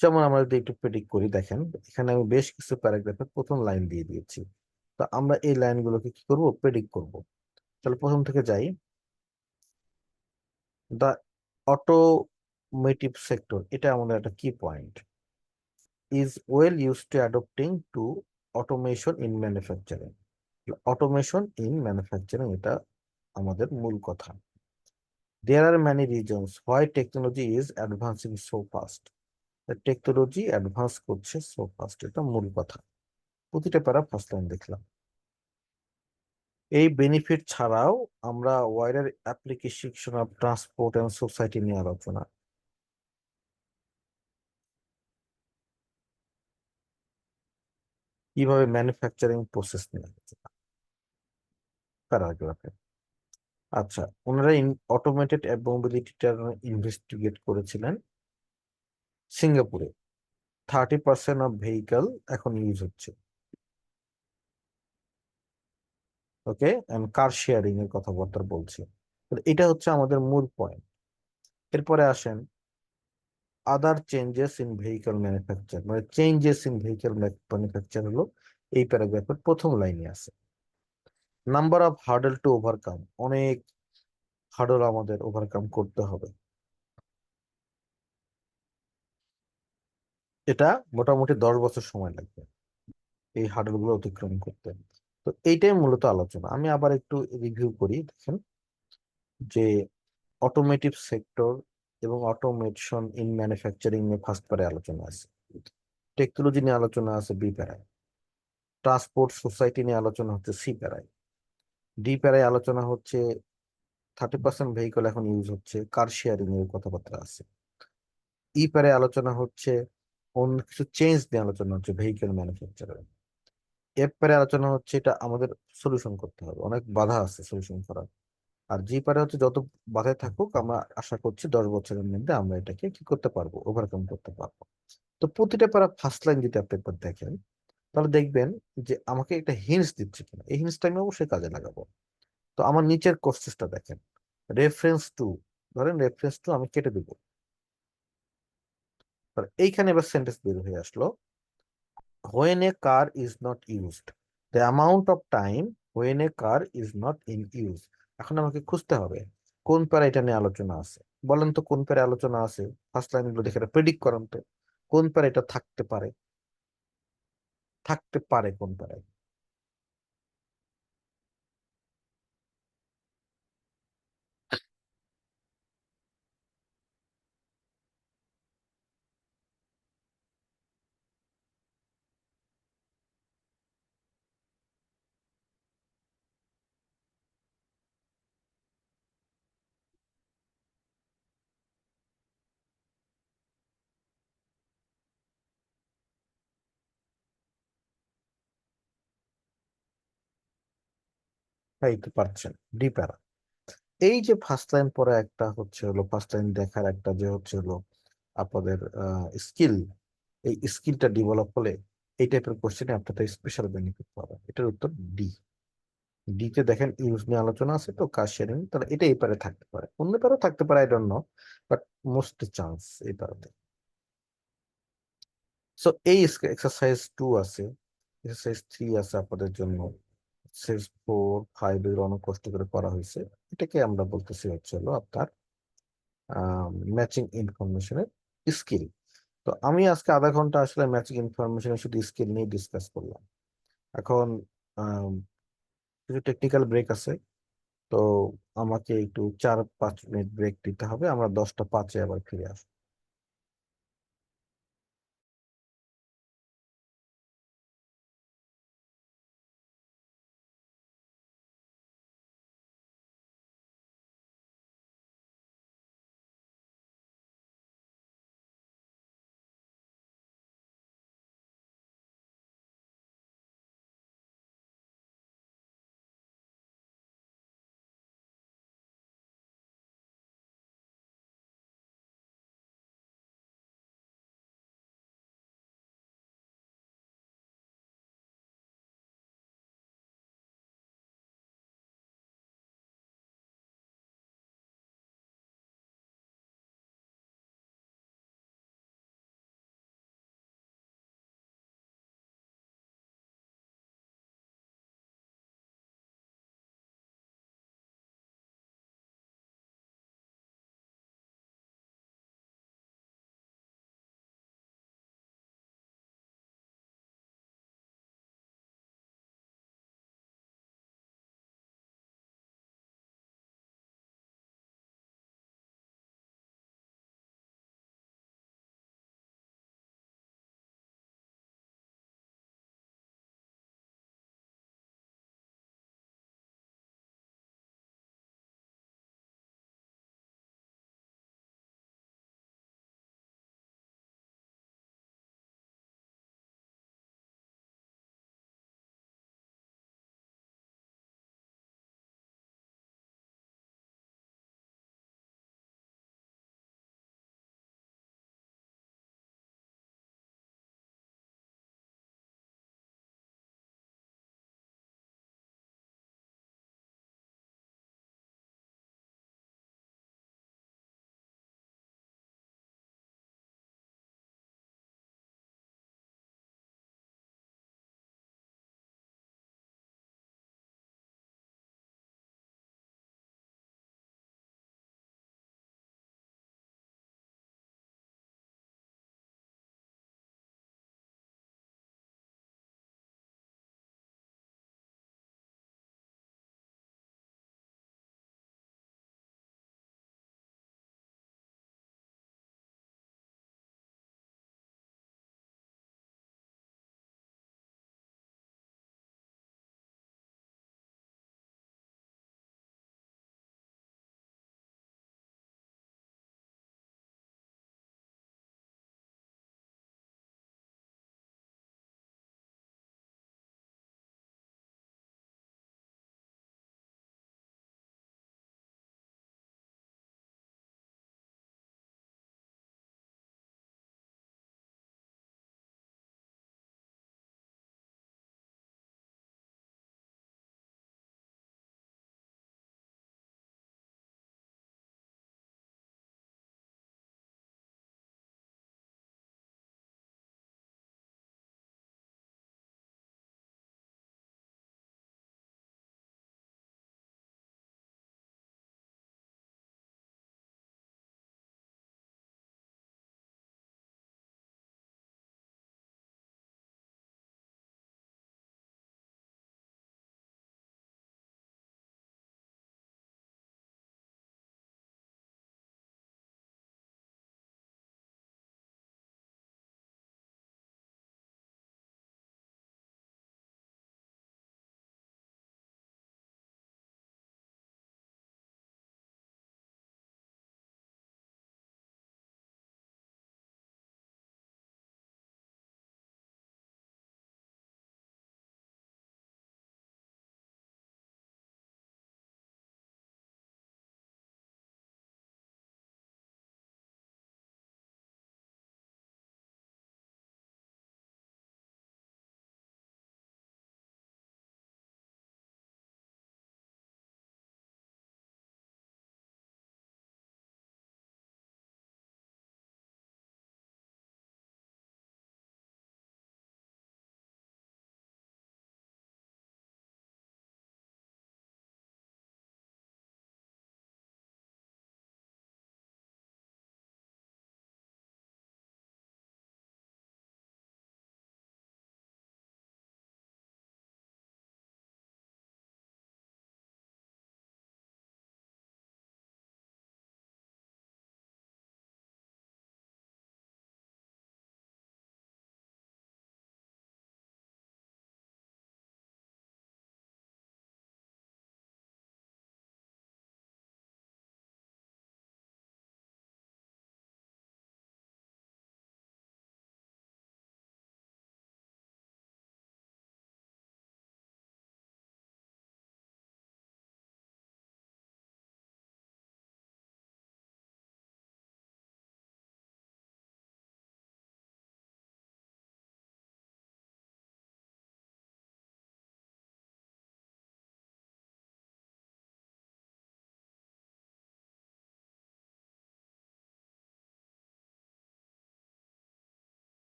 যেমন আমরা যদি একটু প্রেডিক্ট করি, দেখেন এখানে আমি বেশ কিছু প্যারাগ্রাফের প্রথম লাইন দিয়ে দিয়েছি। তো আমরা এই লাইনগুলোকে কি করব, প্রেডিক্ট করব। তাহলে প্রথম থেকে যাই। দ্য অটোমেটিভ সেক্টর, এটা আমাদের একটা কি point, is well use to adapting to automation in manufacturing. Automation in manufacturing, এটা আমাদের মূল কথা। There are many reasons why technology is advancing so fast. Technology advance করছে সো ফাস্ট, এটা মূল কথা। প্রতিটা প্যারা ফার্স্ট লাইন দেখলাম। এই বেনিফিট ছাড়াও আমরা wider application of transport and society নিয়ে আলোচনা। কিভাবে ম্যানুফ্যাকচারিং প্রসেস নিয়ে আলোচনা, প্যারাগ্রাফে। আচ্ছা, ওনারা অটোমেটেড মোবিলিটিটা ইনভেস্টিগেট করেছিলেন সিঙ্গাপুরে। 30% অফ ভেহিকল এখন ইউজ হচ্ছে। ওকে, এন্ড কার শেয়ারিং এর কথাবার্তা বলছি। তো এটা হচ্ছে আমাদের মূল পয়েন্ট। এরপরে আসেন other changes in vehicle manufacture, মানে চেঞ্জেস ইন ভেহিকল ম্যানুফ্যাকচার হলো এই প্যারাগ্রাফের প্রথম লাইনে আছে। Number of hurdle to overcome, অনেক হার্ডল আমাদের ওভারকাম করতে হবে। এটা মোটামুটি 10 বছর সময় লাগবে এই হার্ডল গুলো অতিক্রম করতে। তো এইটাই মূলত আলোচনা। আমি আবার একটু রিভিউ করি, দেখেন যে অটোমেটিভ সেক্টর এবং অটোমেশন ইন ম্যানুফ্যাকচারিং নিয়ে ফার্স্ট প্যারায় আলোচনা আছে। টেকনোলজি নিয়ে আলোচনা আছে বি প্যারায়। ট্রান্সপোর্ট সোসাইটি নিয়ে আলোচনা হচ্ছে সি প্যারায়। ডি প্যারায় আলোচনা হচ্ছে 30% ভেহিকল এখন ইউজ হচ্ছে, কার শেয়ারিং এর কথাবার্তা আছে। ই প্যারায় আলোচনা হচ্ছে অন্য কিছু চেঞ্জ নিয়ে আলোচনা হচ্ছে ভেহিকল ম্যানুফ্যাকচারার। এফ প্যারায় আলোচনা হচ্ছে এটা আমাদের সলিউশন করতে হবে, অনেক বাধা আছে সলিউশন করার। আর জি প্যারা হচ্ছে যত বাধায় থাকুক আমরা আশা করছি 10 বছরের মধ্যে আমরা এটাকে কি করতে পারবো, ওভারকাম করতে পারবো। তো প্রতিটা প্যারা ফার্স্ট লাইন যদি আপনি একবার দেখেন, তাহলে দেখবেন যে আমাকে একটা হিন্টস দিচ্ছে কিনা। এই হিন্টসটা আমি অবশ্যই কাজে লাগাবো। তো আমার নিচের কোর্সেসটা দেখেন, রেফারেন্স টু, ধরেন রেফারেন্স টু আমি কেটে দেবো। এইখানে এবার সেন্টেন্স বের হয়ে আসলো, when a car is not used, the amount of time when a car is not in use। এখন আমাকে খুঁজতে হবে কোন প্যারা এটা নিয়ে আলোচনা আছে। বলেন তো কোন প্যারা আলোচনা আছে, ফার্স্ট লাইন গুলো দেখে প্রেডিক্ট করেন তো কোন প্যারা এটা থাকতে পারে। থাকতে পারে কোন প্যারায়? এই তো পারছেন, ডি প্যারা। এই যে ফার্স্ট লাইন পরে একটা হচ্ছে হলো ফার্স্ট লাইন দেখার একটা যে হচ্ছে হলো আপনাদের স্কিল, এই স্কিলটা ডেভেলপ হলে এই টাইপের কোশ্চেনে আপনাদের স্পেশাল বেনিফিট পাবেন। এটার উত্তর ডি। ডি তে দেখেন ইউজ নিয়ে আলোচনা আছে, তো কাজ শেয়ারিং, তাহলে এটা এই পারে থাকতে পারে, অন্য পারেও থাকতে পারে, I don't know, but most chance এই পারে। সো এই এক্সারসাইজ 2 আছে, এক্সারসাইজ 3 আছে আপনাদের জন্য। এক্সারসাইজ 4 5 এর অনেক কষ্ট করে করা হয়েছে। এটাকে আমরা বলতেছি হচ্ছে হলো আপনার ম্যাচিং ইনফরমেশনের স্কিল। তো আমি আজকে আধা ঘন্টা আসলে ম্যাচিং ইনফরমেশনের শুধু স্কিল নিয়ে ডিসকাস করলাম। এখন আম, কিছু টেকনিক্যাল ব্রেক আছে, তো আমাকে একটু 4-5 মিনিট ব্রেক দিতে হবে, আমরা 10টা 5-এ আবার ফিরে আসবো।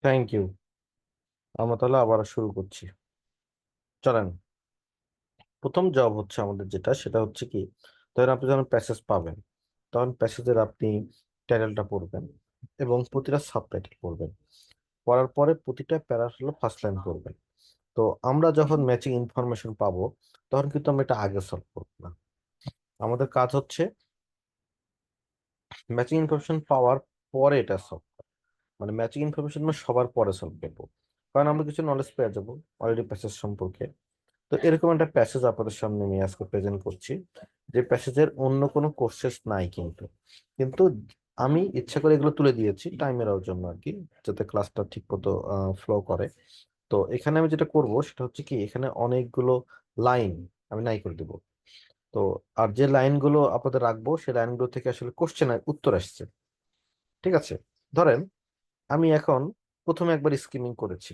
Thank you. আমরা তাহলে আবার শুরু করছি। চলেন। প্রথম জব হচ্ছে আমাদের যেটা, সেটা হচ্ছে কি, ধরেন আপনি যখন প্যাসেজ পাবেন, তখন প্যাসেজের আপনি টাইটেলটা পড়বেন এবং প্রতিটা সাবটাইটেল পড়বেন। পড়ার পরে প্রতিটা প্যারার হলো ফার্স্ট লাইন পড়বেন। তো আমরা যখন ম্যাচিং ইনফরমেশন পাবো, তখন কিন্তু আমরা এটা আগে সলভ করবো না। আমাদের কাজ হচ্ছে ম্যাচিং ইনফরমেশন পাওয়ার পরে এটা সলভ, মানে ম্যাচিং ইনফরমেশন আমরা সবার পরে সলভ করবো। কারণ আমরা কিছু নলেজ পেয়ে যাবো অলরেডি প্যাসেজ সম্পর্কে। তো এরকম একটা প্যাসেজ আপনাদের সামনে আমি আজকে প্রেজেন্ট করছি, যে প্যাসেজের অন্য কোনো কোর্সেস নাই কিন্তু, কিন্তু আমি ইচ্ছা করে এগুলো তুলে দিয়েছি টাইমের জন্য আর কি, যাতে ক্লাসটা ঠিক মতো ফ্লো করে। তো এখানে আমি যেটা করব সেটা হচ্ছে কি, এখানে অনেকগুলো লাইন আমি নাই করে দেবো। তো আর যে লাইনগুলো আপনাদের রাখবো, সেই লাইনগুলো থেকে আসলে কোশ্চেনের উত্তর আসছে। ঠিক আছে, ধরেন আমি এখন প্রথমে একবার স্কিমিং করেছি।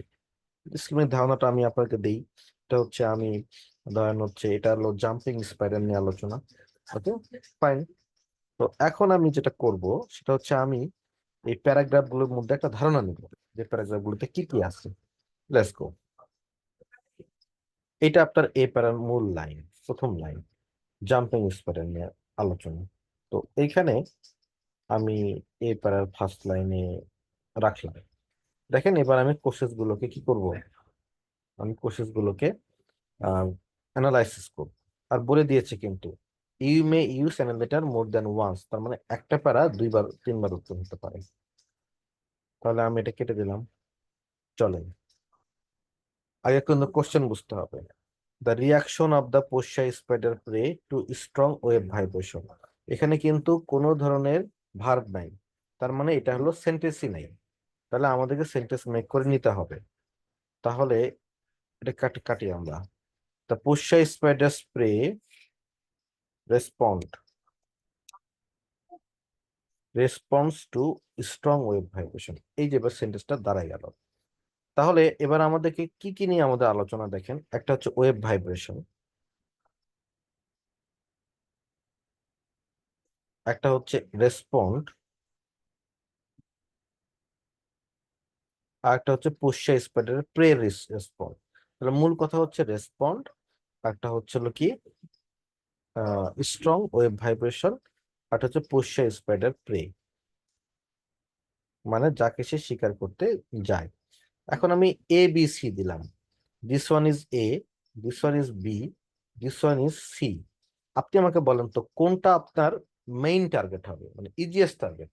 স্কিমের ধারণাটা আমি আপনাকে দেই। এটা হচ্ছে আমি, ধরেন হচ্ছে এটা হলো জাম্পিং স্পাইরাল নিয়ে আলোচনা। ওকে, ফাইন। তো এখন আমি যেটা করব সেটা হচ্ছে আমি এই প্যারাগ্রাফ গুলোর মধ্যে একটা ধারণা নিব, যে প্যারাগ্রাফ গুলোতে কি কি আছে। Let's go. এটা আপনার এ প্যারার মূল লাইন, প্রথম লাইন, জাম্পিং স্পাইরাল নিয়ে আলোচনা। তো এইখানে আমি এ প্যারার ফার্স্ট লাইনে রাখলাম। দেখেন এবার আমি কোর্সেস গুলোকে কি করব, আমি কোর্সেস গুলোকে অ্যানালাইসিস করব। আর বলে দিয়েছে কিন্তু, you may use an letter more than once, তার মানে একটা প্যারা দুইবার তিনবার উত্তর হতে পারে। তাহলে আমি এটা কেটে দিলাম। চলেন আগে কিন্তু কোশ্চেন বুঝতে হবে। দ্য রিয়াকশন অফ দ্য পোষা spider prey to strong wave vibration. এখানে কিন্তু কোনো ধরনের ভার্ব নাই, তার মানে এটা হলো সেন্টেন্সই নাই। তাহলে আমাদেরকে সেন্টেন্স মেক করে নিতে হবে। তাহলে এটা কাটি কাটি আমরা। দ্য পোষা spider spray respond, response to strong wave vibration, এই যে এবার সেন্টেন্সটা দাঁড়ায় গেল। তাহলে এবার আমাদেরকে কি কি নিয়ে আমাদের আলোচনা, দেখেন একটা হচ্ছে ওয়েভ ভাইব্রেশন, একটা হচ্ছে রেসপন্ড, আর একটা হচ্ছে পুষ্যা স্পাইডারের প্রে রেসপন্ড। তাহলে মূল কথা হচ্ছে রেসপন্ড, একটা হচ্ছে হলো কি স্ট্রং ওয়েভ ভাইব্রেশন, আর হচ্ছে পুষ্যা স্পাইডার প্রে, মানে যাকে সে শিকার করতে যায়। এখন আমি এ বি সি দিলাম। This one is A, this one is B, this one is C. আপনি আমাকে বলেন তো কোনটা আপনার মেইন টার্গেট হবে, মানে ইজিয়েস্ট টার্গেট।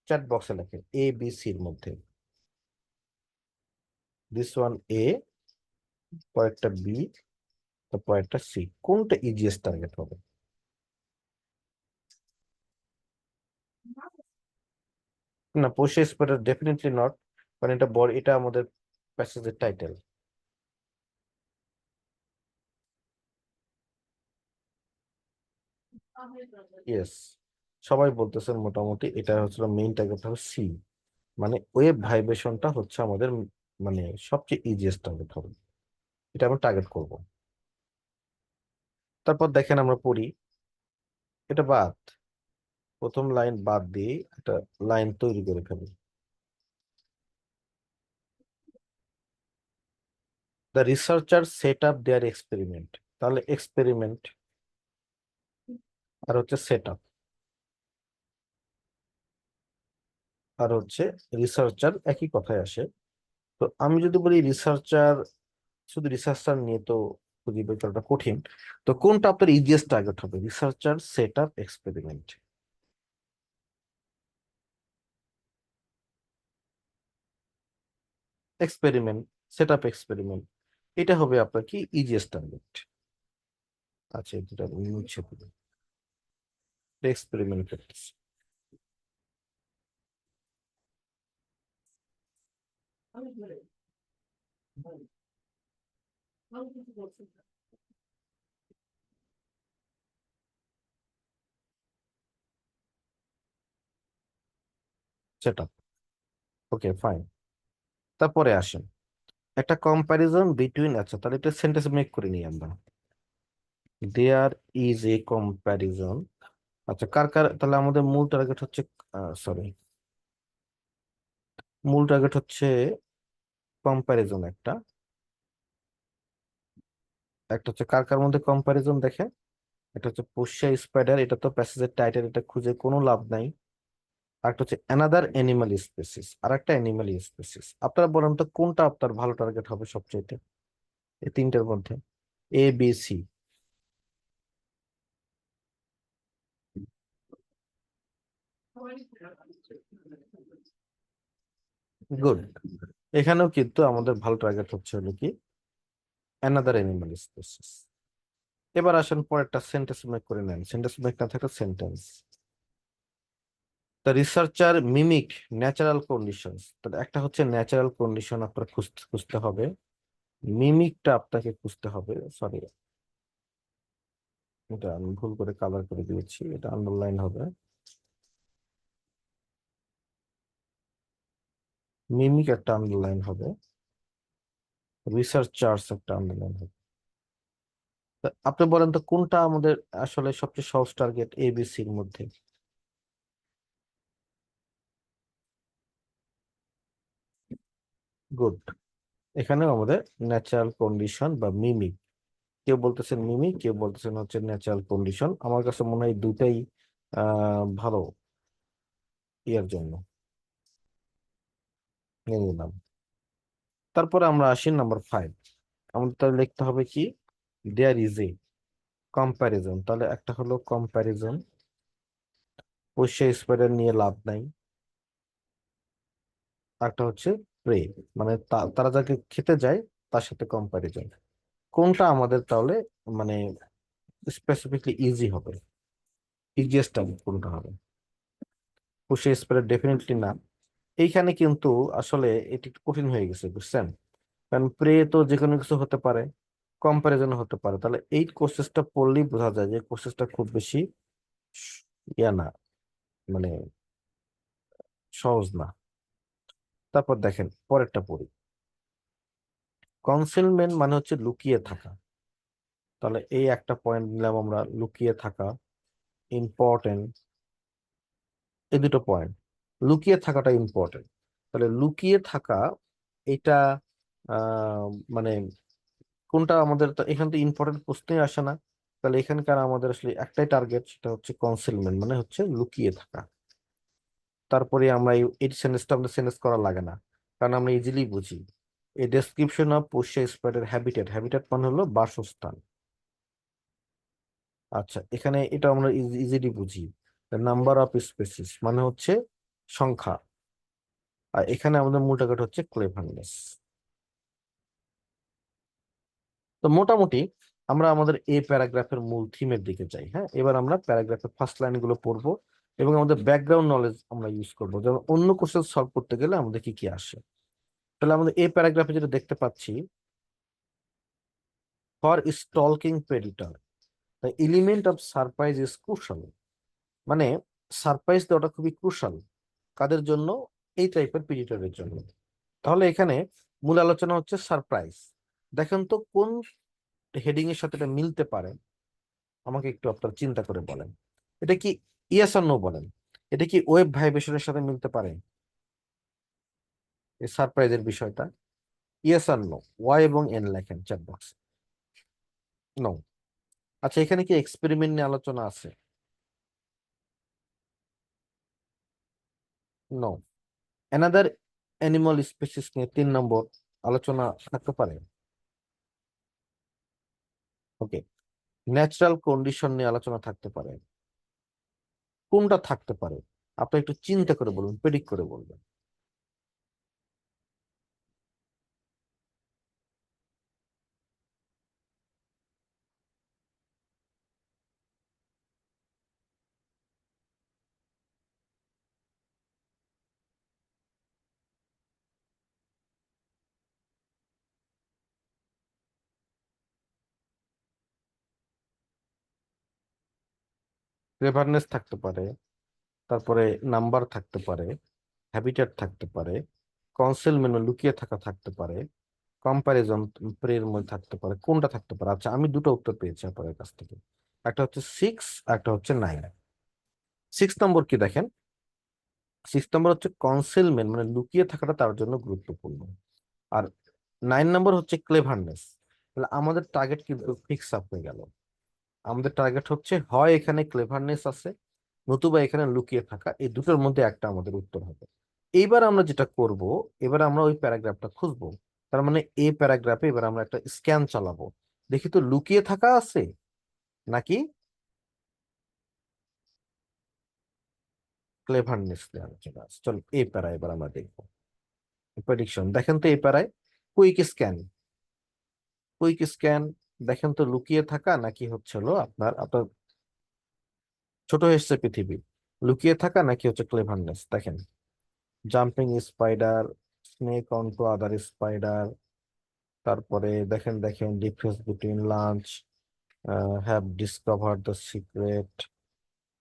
চ্যাট বক্সে লেখেন এ বি সির মধ্যে। দিস ওয়ান এ, পরেরটা বি, তারপর একটা সি, কোনটা ইজিয়েস্ট টার্গেট হবে? না, পোষে স্পটার ডেফিনেটলি নট, কারণ এটা বড়, এটা আমাদের প্যাসেজের টাইটেল। ইয়েস, সবাই বলতেছেন মোটামুটি এটা হচ্ছে মেইন টার্গেট হবে সি, মানে ওয়েভ ভাইব্রেশনটা হচ্ছে আমাদের মানে সবচেয়ে ইজিয়েস্ট টার্গেট হবে, এটা আমরা টার্গেট করব। তারপর দেখেন আমরা পড়ি, এটা বাদ, প্রথম লাইন বাদ দিয়ে একটা লাইন তৈরি করে ফেলি। The researcher set up their experiment, তাহলে এক্সপেরিমেন্ট আর হচ্ছে সেট আপ, আর হচ্ছে রিসার্চার, একই কথায় আসে। তো আমি যদি বলি রিসার্চার, শুধু রিসার্চার নিয়ে তো খুঁজে বের করাটা কঠিন। তো কোনটা আপনার ইজিয়েস্ট টার্গেট হবে, researcher set up experiment? Experiment, set up experiment, এটা হবে আপনার কি ইজিয়েস্ট টার্গেট। আচ্ছা, এই দুটা মুছে দিলাম। এক্সপেরিমেন্ট করতেছি। Set up, okay fine. তারপরে আসেন একটা কম্প্যারিজন বিটুইন, আচ্ছা তাহলে একটা সেন্টেন্স মেক করে নিই আমরা। There is a comparison. আচ্ছা কার কার, তাহলে আমাদের মূল টার্গেট হচ্ছে, সরি, মূল টার্গেট হচ্ছে কম্প্যারিজন, একটা একটা হচ্ছে কার কার মধ্যে কম্প্যারিজন দেখে, এটা হচ্ছে পোষ্যা স্পাইডার, এটা তো প্যাসেজের টাইটেল, এটা খুঁজে কোনো লাভ নাই। আর একটা হচ্ছে অ্যানাদার অ্যানিমাল স্পেসিস, আর একটা অ্যানিমাল স্পেসিস। আপনারা বলেন তো কোনটা আপনার ভালো টার্গেট হবে সবচেয়ে, এই তিনটার মধ্যে? এ বি সি। গুড। এখানেও কিন্তু আমাদের ভালো টার্গেট হচ্ছে হলো কি অ্যানাদার অ্যানিমাল স্পেসিস। এবার আসেন পরেরটা, সেন্টেন্স মেক করে নেন। সেন্টেন্স মেক না থাকলে sentence. The researcher mimic natural conditions, তাহলে একটা হচ্ছে ন্যাচারাল কন্ডিশন আপনার খুঁজতে খুঁজতে হবে, মিমিকটা আপনাকে খুঁজতে হবে। সরি, এটা আমি ভুল করে কালার করে দিয়েছি, এটা আন্ডারলাইন হবে। মিমিক একটা আন্ডারলাইন হবে, রিসার্চার্স একটা আন্ডারলাইন হবে। তা আপনি বলেন তো কোনটা আমাদের আসলে সবচেয়ে সহজ টার্গেট এবিসির মধ্যে? গুড। এখানেও আমাদের ন্যাচারাল কন্ডিশন বা মিমিক, কেউ বলতেছেন মিমিক, কেউ বলতেছেন হচ্ছে ন্যাচারাল কন্ডিশন। আমার কাছে মনে হয় দুটাই ভালো ইয়ার জন্য, নিয়ে নিলাম। তারপরে আমরা আসি নাম্বার 5। আমাদের তাহলে লিখতে হবে কি, দেয়ার ইজ এ কম্প্যারিজন। তাহলে একটা হলো কম্প্যারিজন, পোষ্য স্প্রেডার নিয়ে লাভ নাই। একটা হচ্ছে প্রে, মানে তারা যাকে খেতে যায় তার সাথে কম্প্যারিজন। কোনটা আমাদের তাহলে মানে স্পেসিফিকলি ইজি হবে, ইজিয়েস্ট কোনটা হবে? পোষ্য স্প্রেডার ডেফিনেটলি না। এইখানে কিন্তু আসলে এটি একটু কঠিন হয়ে গেছে, বুঝছেন? কারণ প্রে তো যে কোনো কিছু হতে পারে, কম্প্যারিজন হতে পারে। তাহলে এই কোর্সেসটা পড়লেই বোঝা যায় যে কোর্সেসটা খুব বেশি স- ইয়া না, মানে সহজ না। তারপর দেখেন পরেরটা পড়ি। কনসিলমেন্ট মানে হচ্ছে লুকিয়ে থাকা। তাহলে এই একটা পয়েন্ট নিলাম আমরা, লুকিয়ে থাকা ইম্পর্টেন্ট। এই দুটো পয়েন্ট, লুকিয়ে থাকাটা ইম্পর্টেন্ট। তাহলে লুকিয়ে থাকা এটা আহ মানে কোনটা আমাদের, তো এখান থেকে ইম্পর্টেন্ট প্রশ্নই আসে না। তাহলে এখানকার আমাদের আসলে একটাই টার্গেট, সেটা হচ্ছে কনসিলমেন্ট, মানে হচ্ছে লুকিয়ে থাকা। তারপরে আমরা এই সেন্টেন্সটা আমাদের সেন্টেন্স করা লাগে না, কারণ আমরা ইজিলি বুঝি। এই ডেসক্রিপশন অফ পোষ্য স্প্রেডের হ্যাবিটেট, হ্যাবিটেট মানে হলো বাসস্থান। আচ্ছা, এখানে এটা আমরা ইজিলি বুঝি, নাম্বার অফ স্পেসিস মানে হচ্ছে সংখ্যা। আর এখানে আমাদের মূল টার্গেট হচ্ছে ক্লেভারনেস। তো মোটামুটি আমরা আমাদের এই প্যারাগ্রাফের মূল থিমের দিকে যাই। হ্যাঁ, এবার আমরা প্যারাগ্রাফের ফার্স্ট লাইন গুলো পড়বো এবং আমাদের ব্যাকগ্রাউন্ড নলেজ আমরা ইউজ করবো, যেমন অন্য কোশ্চেন সলভ করতে গেলে আমাদের কি কি আসে। তাহলে আমাদের এই প্যারাগ্রাফে যেটা দেখতে পাচ্ছি, for stalking predator the element of surprise is crucial. মানে সারপ্রাইজ দেওয়াটা খুবই ক্রুশাল, কাদের জন্য? এই টাইপের প্রেডিটরের জন্য। তাহলে এখানে মূল আলোচনা হচ্ছে সারপ্রাইজ। দেখেন তো কোন হেডিং এর সাথে এটা মিলতে পারে, আমাকে একটু আপনার চিন্তা করে বলেন। এটা কি ইয়েস আর নো বলেন, এটা কি ওয়েব ভাইব্রেশনের সাথে মিলতে পারে এই সারপ্রাইজের বিষয়টা? ইয়েস আর নো, ওয়াই এবং এন লেখেন চ্যাট বক্স। নো। আচ্ছা, এখানে কি এক্সপেরিমেন্ট নিয়ে আলোচনা আছে? নো। অ্যানাদার অ্যানিমাল স্পিসিস নিয়ে 3 নম্বর আলোচনা থাকতে পারে। ওকে। ন্যাচারাল কন্ডিশন নিয়ে আলোচনা থাকতে পারে। কোনটা থাকতে পারে? আপনি একটু চিন্তা করে বলুন, প্রেডিক্ট করে বলবেন। ক্লেভারনেস থাকতে পারে, তারপরে নাম্বার থাকতে পারে, হ্যাবিটেট থাকতে পারে, কনসেলমেন্ট লুকিয়ে থাকা থাকতে পারে, কম্প্যারিজন প্রের মধ্যে থাকতে পারে। কোনটা থাকতে পারে? আচ্ছা, আমি দুটো উত্তর পেয়েছি আপনাদের কাছ থেকে, একটা হচ্ছে 6, একটা হচ্ছে 9। 6 নম্বর কি দেখেন, 6 নম্বর হচ্ছে কনসিলমেন্ট, মানে লুকিয়ে থাকাটা তার জন্য গুরুত্বপূর্ণ। আর 9 নম্বর হচ্ছে ক্লেভারনেস। তাহলে আমাদের টার্গেট কিন্তু ফিক্স আপ হয়ে গেল। আমাদের টার্গেট হচ্ছে হয় এখানে ক্লেভারনেস আছে, নতুবা এখানে লুকিয়ে থাকা, এই দুটোর মধ্যে একটা আমাদের উত্তর হবে। এইবার আমরা যেটা করব, এবার আমরা ওই প্যারাগ্রাফটা খুঁজবো। তার মানে এই প্যারাগ্রাফে এবার আমরা একটা স্ক্যান চালাবো, দেখি তো লুকিয়ে থাকা আছে নাকি ক্লেভারনেস নিয়ে আলোচনা আছে। চলো এই প্যারা এবার আমরা দেখবো। প্রেডিকশন দেখেন তো এই প্যারায় কুইক স্ক্যান, কুইক স্ক্যান দেখেন তো লুকিয়ে থাকা নাকি হচ্ছে হলো আপনার আপনার ছোট এসছে পৃথিবী, লুকিয়ে থাকা নাকি হচ্ছে ক্লেভারনেস। দেখেন, jumping spider, snake on to other spider, তারপরে দেখেন দেখেন difference between lunch, have discover the secret,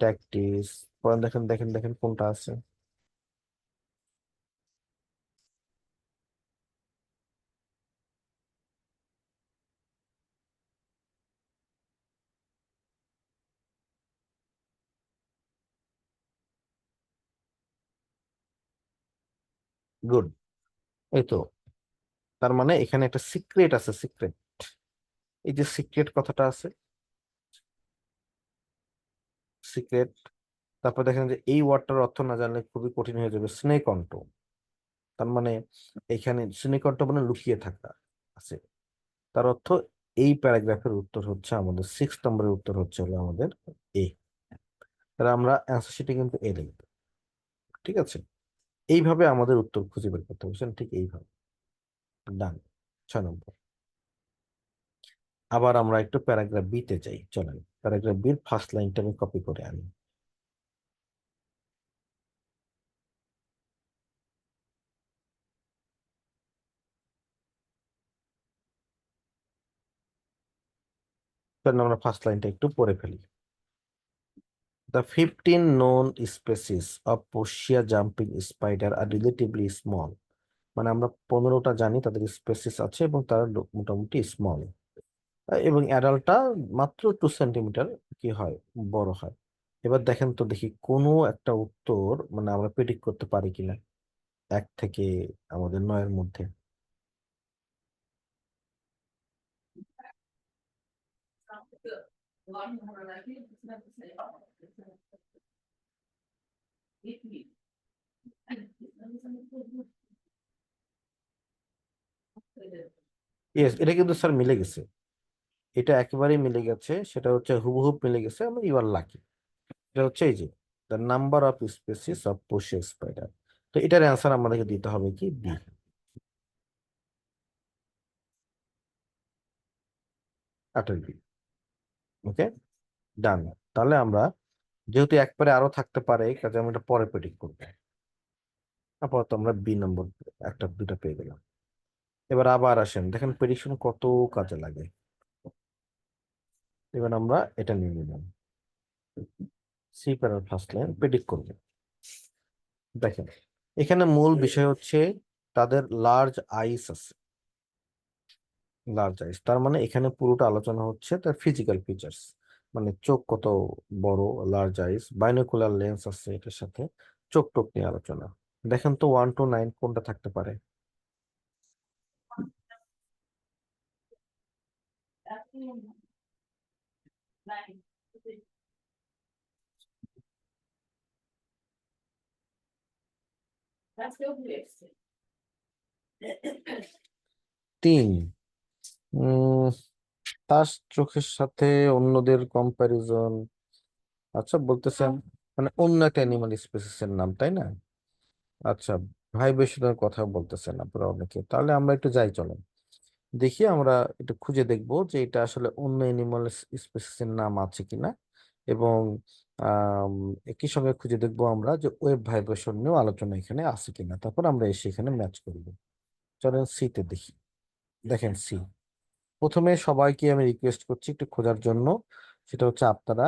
tactics. পরে দেখেন দেখেন দেখেন কোনটা আছে। গুড, এই তো। তার মানে এখানে একটা সিক্রেট আছে, সিক্রেট। এই যে সিক্রেট কথাটা আছে, সিক্রেট। তারপর দেখেন যে এই ওয়ার্ডটার অর্থ না জানলে খুবই কঠিন হয়ে যাবে, স্নেক অন্ট। তার মানে এখানে স্নেক অন্ট মানে লুকিয়ে থাকা আছে। তার অর্থ এই প্যারাগ্রাফের উত্তর হচ্ছে আমাদের 6 নম্বরের উত্তর হচ্ছে হলো আমাদের এ। তাহলে আমরা অ্যান্সার শিটে কিন্তু এ লিখবো। ঠিক আছে, এইভাবে আমাদের উত্তর খুঁজে বের করতে হবে, ঠিক এইভাবে। ডান। 6 নম্বর। আবার আমরা একটু প্যারাগ্রাফ বি তে যাই, চলেন প্যারাগ্রাফ বির ফার্স্ট লাইনটা আমি কপি করে আনি। চলেন আমরা ফার্স্ট লাইনটা একটু পড়ে ফেলি। The 15 known species of Portia jumping spider are relatively small. মানে আমরা 15টা জানি তাদের স্পেসিস আছে এবং তারা মোটামুটি স্মল, এবং অ্যাডাল্টটা মাত্র 2 সেন্টিমিটার কি হয়, বড় হয়। এবার দেখেন তো দেখি কোনো একটা উত্তর মানে আমরা প্রেডিক্ট করতে পারি কিনা 1 থেকে আমাদের 9-এর মধ্যে। ইয়েস, এটা কিন্তু স্যার মিলে গেছে। এটা একেবারেই মিলে গেছে, সেটা হচ্ছে হুবহুব মিলে গেছে, আমরা ইউ আর লাকি। এটা হচ্ছে এই যে the number of species of পোষিয়া স্পাইডার। তো এটার অ্যান্সার আমাদেরকে দিতে হবে কি বি, 8-এর বি। ওকে, ডান। তাহলে আমরা যেহেতু একবারে আরো থাকতে পারে কাজে আমরা এটা পরে প্রেডিক্ট করবো। আপাতত আমরা বি নম্বর একটা দুটা পেয়ে গেলাম। এবার আবার আসেন, দেখেন প্রেডিকশন কত কাজে লাগে। এবার আমরা এটা নিয়ে নিলাম, সি প্যারার ফার্স্ট লাইন প্রেডিক্ট করবো। দেখেন এখানে মূল বিষয় হচ্ছে তাদের লার্জ আইস আছে, লার্জ আইস। তার মানে এখানে পুরোটা আলোচনা হচ্ছে তার ফিজিক্যাল ফিচার্স, মানে চোখ কত বড়, লার্জ আইস, বাইনোকুলার লেন্স আছে এটার সাথে, চোখ টোক নিয়ে আলোচনা। দেখেন তো 1 to 9 কোনটা থাকতে পারে। 3, উম তার চোখের সাথে অন্যদের কম্প্যারিজন। আচ্ছা বলতেছেন মানে অন্য একটা অ্যানিমাল স্পেসিসের নাম, তাই না? আচ্ছা, ভাইবেশনের কথা বলতেছেন আপনারা অনেকে, তাহলে আমরা একটু যাই, চলেন দেখি আমরা একটু খুঁজে দেখবো যে এটা আসলে অন্য অ্যানিমাল স্পেসিসের নাম আছে কিনা। এবং আম, একই সঙ্গে খুঁজে দেখবো আমরা যে ওয়েব ভাইব্রেশন নিয়েও আলোচনা এখানে আছে কিনা, তারপর আমরা এসে এখানে ম্যাচ করবো। চলেন সিতে দেখি। দেখেন সি, প্রথমে সবাইকে আমি রিকোয়েস্ট করছি একটু খোঁজার জন্য। সেটা হচ্ছে আপনারা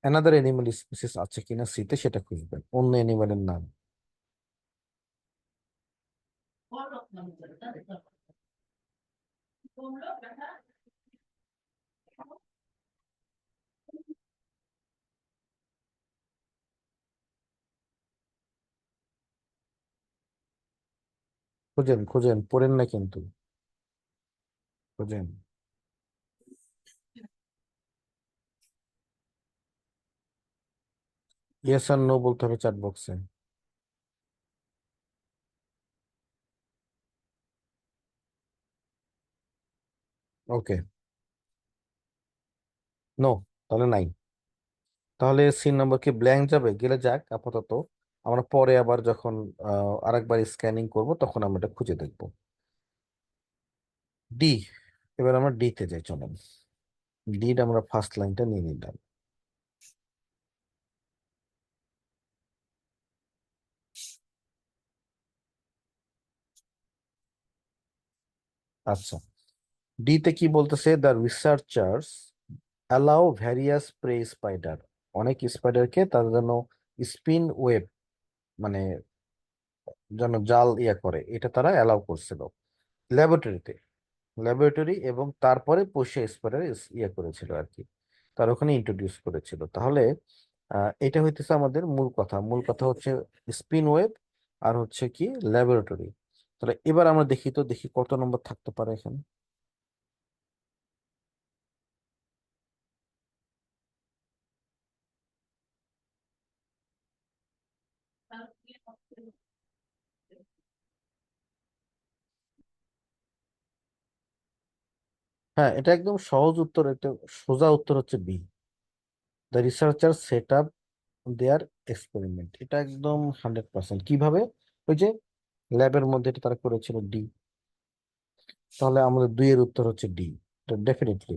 অ্যানাদার অ্যানিমাল স্পিসিস আছে কিনা সিতে সেটা খুঁজবেন, অন্য অ্যানিমালের নাম। খোঁজেন খোঁজেন, পড়েন না কিন্তু, খোঁজেন। ইয়েস আর নো বলতে হবে চ্যাট বক্সে। ওকে। নো, তাহলে নাই। তাহলে সিন নম্বর কি ব্ল্যাঙ্ক যাবে? গেলে যাক আপাতত, আমরা পরে আবার যখন আরেকবার স্ক্যানিং করব তখন আমরা এটা খুঁজে দেখব। ডি। এবার আমরা ডি তে যাই, চলেন। ডি আমরা ফার্স্ট লাইনটা নিয়ে নিলাম। আচ্ছা, ডি তে কি বলতেছে? The researchers allow various prey spider, অনেক স্পাইডারকে তাদের জন্য স্পিন ওয়েব, মানে যেন জাল ইয়া করে, এটা তারা অ্যালাউ করছিল ল্যাবরেটরিতে। ল্যাবরেটরি এবং তারপরে পোষে স্পাইডার ইয়া করেছিল আর কি, তার ওখানে ইন্ট্রোডিউস করেছিল। তাহলে এটা হইতেছে আমাদের মূল কথা। মূল কথা হচ্ছে স্পিন ওয়েব আর হচ্ছে কি ল্যাবরেটরি। তাহলে এবার আমরা দেখি তো, দেখি কত নম্বর থাকতে পারে এখানে। হ্যাঁ, এটা একদম সহজ উত্তর, একটা সোজা উত্তর হচ্ছে B. The researcher set up their experiment, এটা একদম 100%। কিভাবে? ওই যে ল্যাবের মধ্যে এটা তারা করেছিল, ডি। তাহলে আমাদের দুইয়ের উত্তর হচ্ছে ডি, ডেফিনেটলি।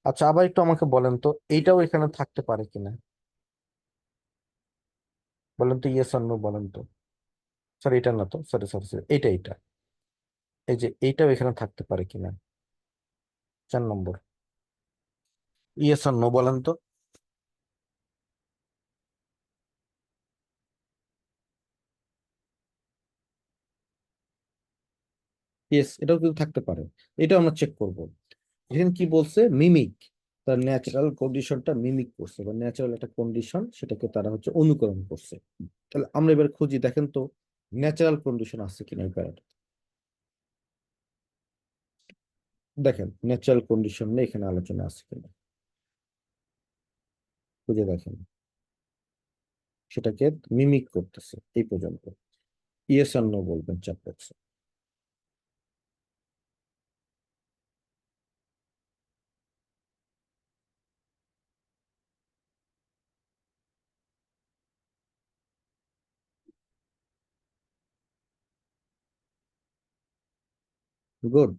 আচ্ছা, আবার একটু আমাকে বলেন তো, এইটাও এখানে থাকতে পারে কিনা? বলেন তো, ইয়েস অর নো বলেন তো। সরি, এটা না তো, সরি সরি সরি, এইটা এইটা, এই যে এইটাও এখানে থাকতে পারে কিনা, 4 নম্বর। ইয়েস অর নো বলেন তো। ইয়েস, এটাও কিন্তু থাকতে পারে, এটাও আমরা চেক করব। এখানে কি বলছে? মিমিক, তার ন্যাচারাল কন্ডিশনটা মিমিক করছে, বা ন্যাচারাল একটা কন্ডিশন সেটাকে তারা হচ্ছে অনুকরণ করছে। তাহলে আমরা এবার খুঁজি, দেখেন তো ন্যাচারাল কন্ডিশন আছে কিনা এই প্যারাটা। দেখেন ন্যাচারাল কন্ডিশন নিয়ে এখানে আলোচনা আছে কিনা, খুঁজে দেখেন। সেটাকে মিমিক করতেছে এই পর্যন্ত। ইয়েস আর নো বলবেন চ্যাট বক্সে। গুড,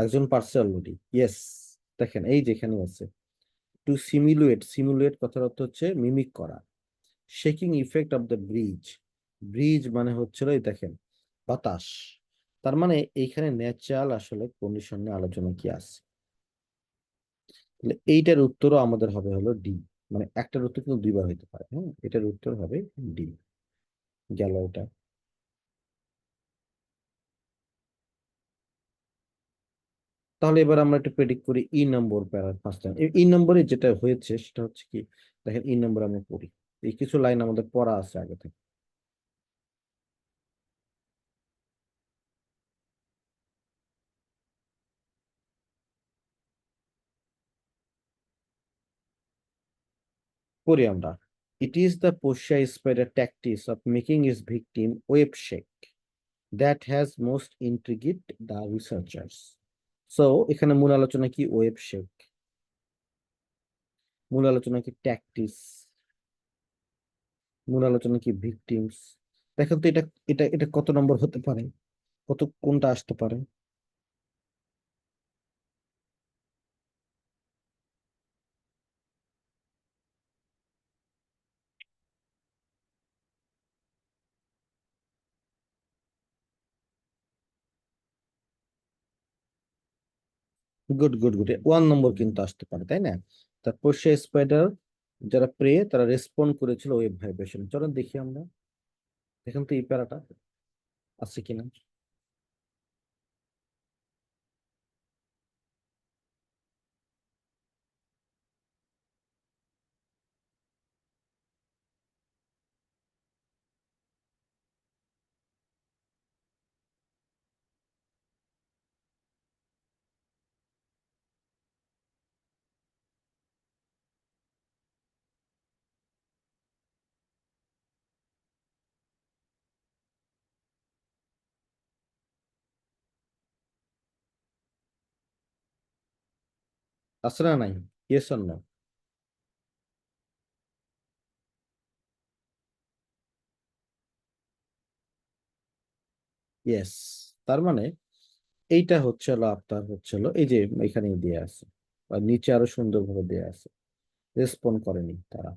একজন পারছে অলরেডি। ইয়েস, দেখেন এই যেখানে আছে, টু সিমুলেট, সিমুলেট কথার অর্থ হচ্ছে মিমিক করা। Shaking effect of the bridge, bridge মানে হচ্ছিল এই দেখেন বাতাস। তার মানে এইখানে ন্যাচারাল আসলে কন্ডিশন নিয়ে আলোচনা কি আছে। তাহলে এইটার উত্তরও আমাদের হবে হলো ডি। মানে একটার উত্তর কিন্তু দুইবার হইতে পারে, হ্যাঁ, এটার উত্তর হবে ডি। গেল এটা। তাহলে এবার আমরা একটু প্রেডিক্ট করি ই নম্বর প্যারার ফার্স্ট টাইম। ই নম্বরে যেটা হয়েছে সেটা হচ্ছে কি, দেখেন ই নম্বর আমরা পড়ি, এই কিছু লাইন আমাদের পড়া আছে আগে থেকে। পড়ি আমরা। ইট ইজ দ্য পোষা spider tactics of making its victim web shake that has most intrigued the researchers. So এখানে মূল আলোচনা কি? Web shake. মূল আলোচনা কি? ট্যাকটিস। মূল আলোচনা কি? ভিকটিমস। দেখেন তো এটা, এটা কত নম্বর হতে পারে, কত কোনটা আসতে পারে? গুড গুড গুড, 1 নম্বর কিন্তু আসতে পারে, তাই না? তারপর সে স্পাইডার যারা প্রে তারা রেসপন্ড করেছিল ওয়েব ভাইব্রেশন। চলো দেখি আমরা, দেখেন তো এই প্যারাটা আছে কিনা। আছে না নাই? Yes or no? ইয়েস। তার মানে এইটা হচ্ছে হলো আপনার হচ্ছে হলো এই যে এখানে দিয়ে আছে, বা নিচে আরো সুন্দরভাবে দেয়া আছে, রেসপন্ড করেনি তারা।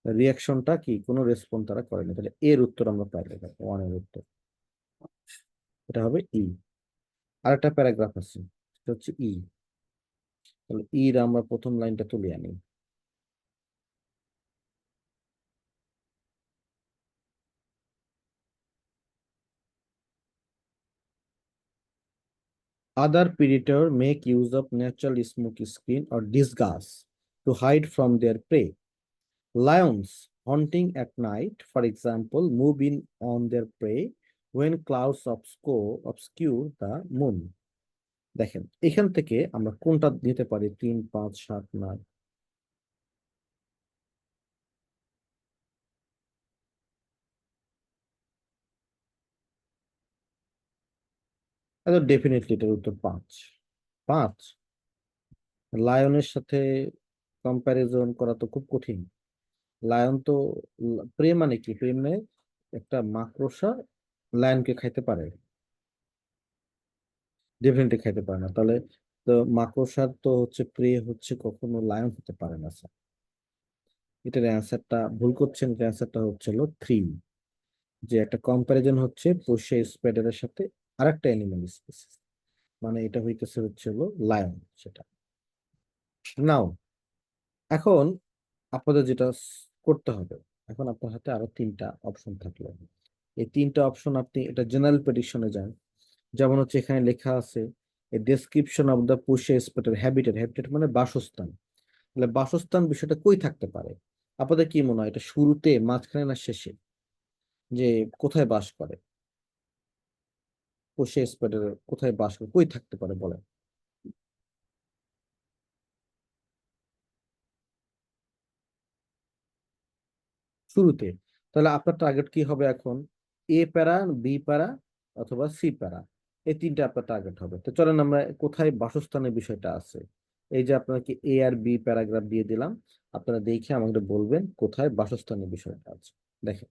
রিয়াকশনটা কি, কোনো রেসপন্ড তারা করেনি, তাহলে এর উত্তর আমরা পাইলে ওয়ানের উত্তর এটা হবে ই। আরেকটা প্যারাগ্রাফ আছে, সেটা হচ্ছে ই। তাহলে ইর আমরা প্রথম লাইনটা তুলে আনি। Other predators make use of natural smoke screen or disguise to hide from their prey. Lions hunting at night, for example, move in on their prey when clouds obscure the moon. দেখেন এখান থেকে আমরা কোনটা নিতে পারি, 3, 5, 7, 9? Definitely এটার উত্তর 5। 5 লায়নের সাথে কম্প্যারিজন করা তো খুব কঠিন। লায়ন তো প্রেম মানে কি, প্রেম মানে একটা মাকড়সা লায়নকে খাইতে পারে? ডেফিনেটলি খাইতে পারে না। তাহলে তো মাকড়সার তো হচ্ছে প্রে হচ্ছে কখনো লায়ন হতে পারে না স্যার। এটার অ্যান্সারটা ভুল করছেন, এটার অ্যান্সারটা হচ্ছে হলো 3। যে একটা কম্পারিজন হচ্ছে পোষ্য স্পাইডারের সাথে আরেকটা অ্যানিমাল স্পিসিস, মানে এটা হইতেছে হচ্ছে হলো লায়ন সেটা। নাও এখন আপনাদের যেটা করতে হবে, এখন আপনার হাতে আরো 3টা অপশন থাকলো। এই 3টা অপশন আপনি এটা জেনারেল প্রেডিকশনে যান। যেমন হচ্ছে এখানে লেখা আছে এ ডেসক্রিপশন অফ দ্য পুষে স্পটের হ্যাবিটেট, হ্যাবিটেট মানে বাসস্থান। তাহলে বাসস্থান বিষয়টা কই থাকতে পারে? আপনাদের কি মনে হয় এটা শুরুতে, মাঝখানে, না শেষে? যে কোথায় বাস করে পুষে স্পটের, কোথায় বাস করে, কই থাকতে পারে বলেন? শুরুতে। তাহলে আপনার টার্গেট কি হবে এখন? এ প্যারা, বি প্যারা, অথবা সি প্যারা। এই 3টা আপনার টার্গেট হবে। তো চলেন আমরা কোথায় বাসস্থানের বিষয়টা আছে, এই যে আপনাকে এ আর বি প্যারাগ্রাফ দিয়ে দিলাম, আপনারা দেখে আমাকে বলবেন কোথায় বাসস্থানের বিষয়টা আছে। দেখেন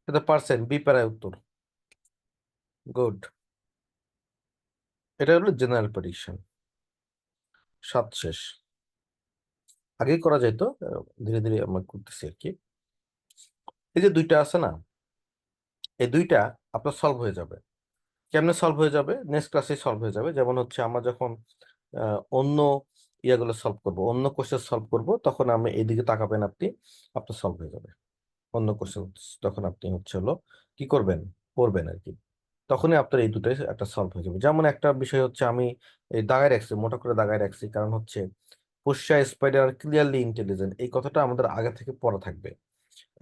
এটা পারছেন, বি প্যারায় উত্তর। গুড। এটা হলো জেনারেল প্রেডিকশন। 7 শেষ। আগে করা যাইতো, ধীরে ধীরে আমরা করতেছি আর কি। এই যে 2টা আছে না, এই 2টা আপনার সলভ হয়ে যাবে। কেমনে সলভ হয়ে যাবে? নেক্সট ক্লাসে সলভ হয়ে যাবে। যেমন হচ্ছে আমরা যখন অন্য ইয়াগুলো সলভ করব, অন্য কোশ্চেন সলভ করব, তখন আমি এইদিকে তাকাবেন আপনি, আপনার সলভ হয়ে যাবে। অন্য কোশ্চেন তখন আপনি হচ্ছে হলো কি করবেন, পড়বেন আর কি। তখনই আপনার এই দুটোই একটা সলভ হয়ে যাবে। যেমন একটা বিষয় হচ্ছে আমি এই দাগায় রাখছি, মোটা করে দাগায় রাখছি, কারণ হচ্ছে পোষ্যা স্পাইডার ক্লিয়ারলি ইন্টেলিজেন্ট, এই কথাটা আমাদের আগে থেকে পড়া থাকবে।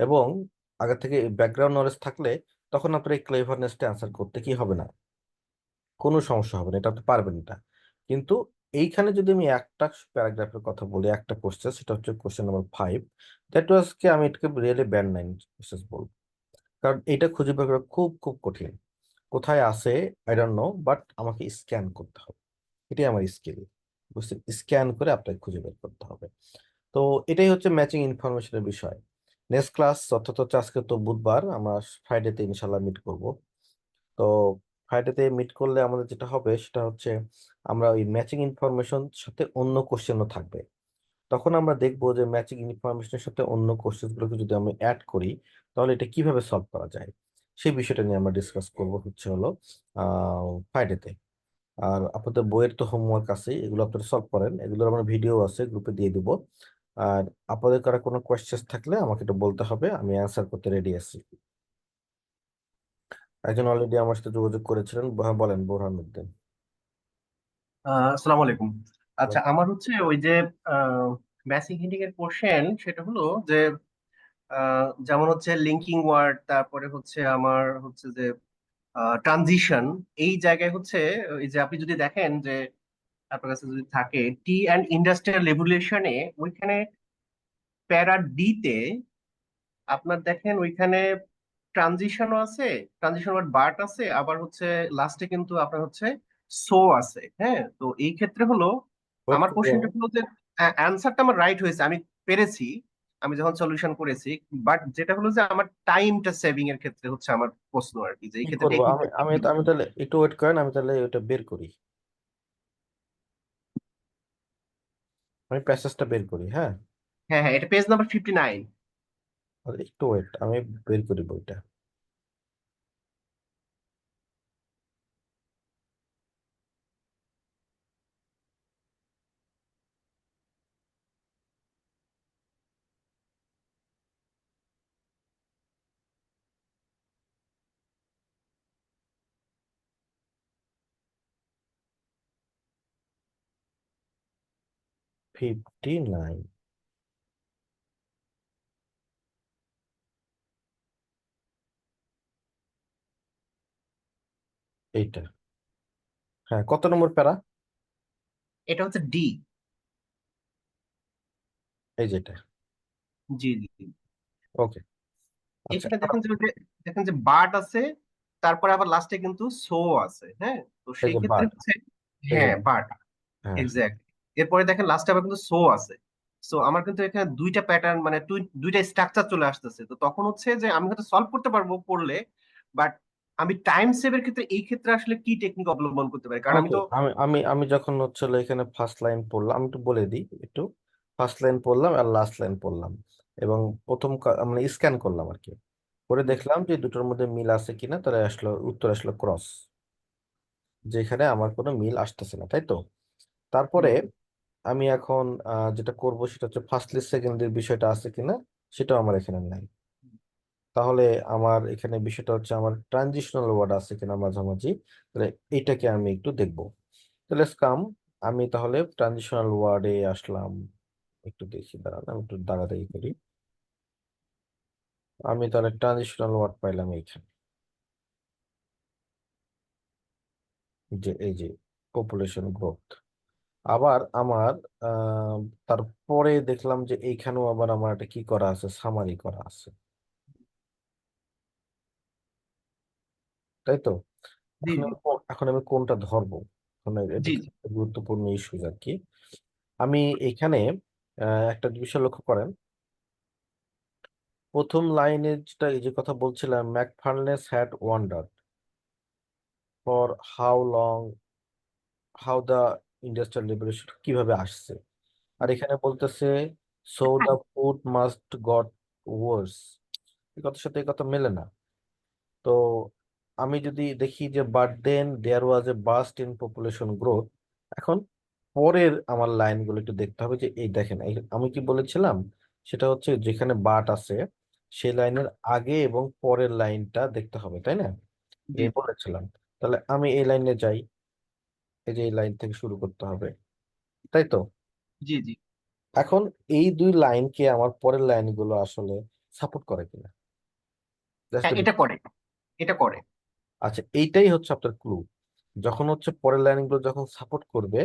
এবং আগে থেকে ব্যাকগ্রাউন্ড নলেজ থাকলে তখন আপনার এই ক্লেভারনেসটা অ্যান্সার করতে কি হবে না, কোনো সমস্যা হবে না, এটা আপনি পারবেন এটা। কিন্তু এইখানে যদি আমি একটা প্যারাগ্রাফের কথা বলি, একটা কোশ্চেন, সেটা হচ্ছে কোশ্চেন নাম্বার 5, দ্যাট ওয়াজ কি আমি এটাকে রিয়েলি ব্যান্ড 9 কোশ্চেন বলবো, কারণ এটা খুঁজে বের করা খুব খুব কঠিন। কোথায় আছে আই ডোন্ট নো, বাট আমাকে স্ক্যান করতে হবে, এটাই আমার স্কিল, বুঝছেন? স্ক্যান করে আপনাকে খুঁজে বের করতে হবে। তো এটাই হচ্ছে ম্যাচিং ইনফরমেশনের বিষয়। নেক্সট ক্লাস অর্থাৎ হচ্ছে আজকে তো বুধবার, আমরা ফ্রাইডেতে ইনশাল্লাহ মিট করব। তো ফ্রাইডেতে মিট করলে আমাদের যেটা হবে সেটা হচ্ছে আমরা ওই ম্যাচিং ইনফরমেশন সাথে অন্য কোশ্চেনও থাকবে, তখন আমরা দেখবো যে ম্যাচিং ইনফরমেশনের সাথে অন্য কোশ্চেন গুলোকে যদি আমি অ্যাড করি তাহলে এটা কিভাবে সলভ করা যায়, সেই বিষয়টা নিয়ে আমরা ডিসকাস করব হচ্ছে হলো ফ্রাইডেতে। আর আপনাদের বইয়ের তো হোমওয়ার্ক আছে, এগুলো আপনারা সলভ করেন, এগুলোর আমার ভিডিও আছে, গ্রুপে দিয়ে দিব। আর আপনাদের কারা কোনো কোয়েশ্চেন থাকলে আমাকে একটু বলতে হবে, আমি অ্যান্সার করতে রেডি আছি। একজন অলরেডি আমার সাথে যোগাযোগ করেছিলেন, হ্যাঁ, বলেন বোরহানুদ্দিন। আসসালামু আলাইকুম। আচ্ছা, আমার হচ্ছে ওই যে ম্যাসিং হিন্ডিং এর কোশ্চেন, সেটা হলো যে যেমন হচ্ছে লিঙ্কিং ওয়ার্ড, তারপরে হচ্ছে আমার হচ্ছে যে ট্রানজিশন। এই জায়গায় হচ্ছে এই যে আপনি যদি দেখেন যে আপনার কাছে যদি থাকে টি অ্যান্ড ইন্ডাস্ট্রিয়াল রেগুলেশনে, ওইখানে প্যারা ডি তে আপনার দেখেন ওইখানে ট্রানজিশনও আছে, ট্রানজিশন ওয়ার্ড বার্ট আছে, আবার হচ্ছে লাস্টে কিন্তু আপনার হচ্ছে সো আছে। হ্যাঁ, তো এই ক্ষেত্রে হলো ওয়েট আমার করবো কোশ্চেনটা আমি। হলো যে অ্যান্সারটা আমার রাইট হয়েছে, আমি পেরেছি, আমি যখন সলিউশন করেছি। বাট যেটা হলো যে আমার টাইমটা সেভিং এর ক্ষেত্রে হচ্ছে আমার প্রশ্ন আর কি, যে এই কি ক্ষেত্রে করবো আমি আমি আমি তাহলে একটু ওয়েট করেন, আমি তাহলে ওটা বের করি, আমি প্যাসেজটা বের করি, হ্যাঁ। হ্যাঁ হ্যাঁ, এটা পেজ নাম্বার 59। আর একটু ওয়েট, আমি বের করি বইটা। 59, এইটা, হ্যাঁ, কত নম্বর প্যারা? এটা হচ্ছে ডি। এই যেটা। জি জি জি। ওকে। আচ্ছা এখানে দেখেন যে দেখেন যে বার্ড আছে, তারপরে আবার লাস্টে কিন্তু সো আছে। হ্যাঁ, তো এই সেই যে ক্ষেত্রে বাট, হচ্ছে এই যে, হ্যাঁ বার্ড, হ্যাঁ, এক্স্যাক্টলি। এরপরে দেখেন লাস্টে আবার কিন্তু সো আছে। সো আমার কিন্তু এখানে দুইটা প্যাটার্ন, মানে দুইটা স্ট্রাকচার চলে আসতেছে। তো তখন হচ্ছে যে আমি হয়তো সলভ করতে পারবো পড়লে, বাট আমি টাইম সেভের ক্ষেত্রে এই ক্ষেত্রে আসলে কি টেকনিক অবলম্বন করতে পারি, কারণ আমি ওকে। তো আমি যখন হচ্ছে হলো এখানে ফার্স্ট লাইন পড়লাম, আমি একটু বলে দিই একটু। ফার্স্ট লাইন পড়লাম আর লাস্ট লাইন পড়লাম, এবং প্রথম মানে স্ক্যান করলাম আর কি, করে হুম, দেখলাম যে দুটোর মধ্যে মিল আছে কিনা, তাহলে আসলো উত্তর, আসলো ক্রস, যেখানে আমার কোনো মিল আসতেছে না, তাই তো। তারপরে হুম, আমি এখন যেটা করব সেটা হচ্ছে ফার্স্ট লিস্ট সেকেন্ড লিস্ট বিষয়টা আছে কিনা, সেটাও আমার এখানে নাই। তাহলে আমার এখানে বিষয়টা হচ্ছে আমার ট্রানজিশনাল ওয়ার্ড আছে কিনা মাঝামাঝি, তাহলে এটাকে আমি একটু দেখবো। তাহলে কাম, আমি তাহলে ট্রানজিশনাল ওয়ার্ডে আসলাম, একটু দেখি, দাঁড়ান আমি একটু দাঁড়াদাঁড়ি করি। আমি তাহলে ট্রানজিশনাল ওয়ার্ড পাইলাম এইখানে, যে এই যে পপুলেশন গ্রোথ। আবার আমার আহ তারপরে দেখলাম যে এইখানেও আবার আমার একটা কি করা আছে, সামারি করা আছে, তাই তো। জি এখন জি এখন আমি কোনটা ধরবো, এখন এটা জি জি। কিন্তু গুরুত্বপূর্ণ ইস্যু আর কি। আমি এখানে একটা বিষয় লক্ষ্য করেন, প্রথম লাইনে যেটা, এই যে কথা বলছিলাম, Macfarlane had wondered for how long, how the industrial revolution কিভাবে আসছে, আর এখানে বলতেছে so the food must got worse, এই কথার সাথে এই কথা মেলে না। তো আমি যদি দেখি যে but then there was a bust in population growth, এখন পরের আমার লাইনগুলো একটু দেখতে হবে, যে এই দেখেন আমি কি বলেছিলাম, সেটা হচ্ছে যেখানে বাট আছে সেই লাইনের আগে এবং পরের লাইনটা দেখতে হবে, তাই না? জি এই বলেছিলাম। তাহলে আমি এই লাইনে যাই, এই যে এই লাইন থেকে শুরু করতে হবে, তাই তো। জি জি। এখন এই দুই লাইনকে আমার পরের লাইনগুলো আসলে সাপোর্ট করে কিনা, হ্যাঁ, জাস্ট। এটা করে, এটা করে। আচ্ছা, এইটাই হচ্ছে আপনার ক্লু, যখন হচ্ছে পরের লাইনগুলো যখন সাপোর্ট করবে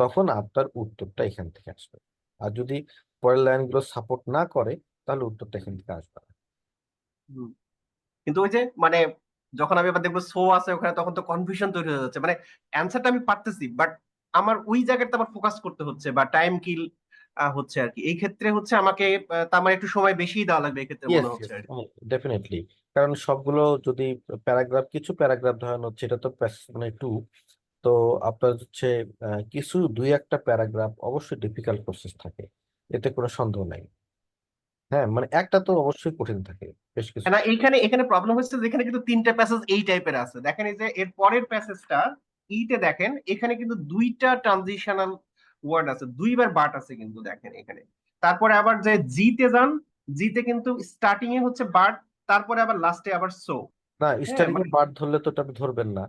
তখন আপনার উত্তরটা এখান থেকে আসবে। আর যদি পরের লাইনগুলো সাপোর্ট না করে তাহলে উত্তরটা এখান থেকে আসবে না। হুম। কিন্তু ওই যে মানে যখন আমি আবার দেখবো সো আছে ওখানে, তখন তো কনফিউশন তৈরি হয়ে যাচ্ছে, মানে অ্যান্সারটা আমি পারতেছি বাট আমার ওই জায়গাটা আবার ফোকাস করতে হচ্ছে বা টাইম কিল হচ্ছে আর কি। এই ক্ষেত্রে হচ্ছে আমাকে তার মানে একটু সময় বেশিই দেওয়া লাগবে এই ক্ষেত্রে ইয়েস, মনে হচ্ছে ইয়েস, আর কি। ডেফিনেটলি। কারণ সবগুলো যদি প্যারাগ্রাফ, কিছু প্যারাগ্রাফ ধরেন হচ্ছে এটা তো মানে টু, তো আপনার হচ্ছে কিছু দুই একটা প্যারাগ্রাফ অবশ্যই ডিফিকাল্ট প্রসেস থাকে, এতে কোনো সন্দেহ নাই। হ্যাঁ, মানে একটা তো অবশ্যই কঠিন থাকে, বেশ কিছু। না, এখানে এখানে প্রবলেম হচ্ছে যে এখানে কিন্তু তিনটা প্যাসেজ এই টাইপের আছে। দেখেন এই যে এর পরের প্যাসেজটা ইতে দেখেন এখানে কিন্তু দুইটা ট্রানজিশনাল ওয়ার্ড আছে, দুইবার বাট আছে কিন্তু দেখেন এখানে। তারপরে আবার যে জিতে যান, জিতে কিন্তু স্টার্টিং এ হচ্ছে বাট, তারপরে আবার লাস্টে আবার সো। না, হ্যাঁ স্টার্টিং এ মানে বাট ধরলে তো ওটা আপনি ধরবেন না,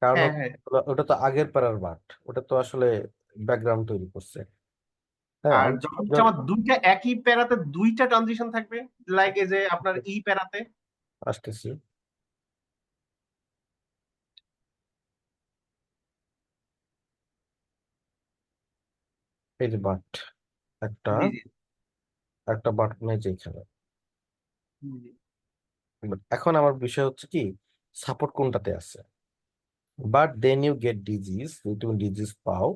কারণ হ্যাঁ হচ্ছে হ্যাঁ। ওটা তো আগের প্যারার বাট, ওটা তো আসলে ব্যাকগ্রাউন্ড তৈরি করছে। হ্যাঁ, আর আমি যখন হচ্ছে আমার দুইটা একই প্যারাতে দুইটা ট্রানজিশন থাকবে, লাইক এই যে আপনার ই প্যারাতে। আসতেছি। এই যে বাট, একটা জি জি একটা বাট নেই যেখানে। জি। But এখন আমার বিষয় হচ্ছে কি, সাপোর্ট কোনটাতে আছে। But then you get disease, যদি তুমি ডিজিজ পাও,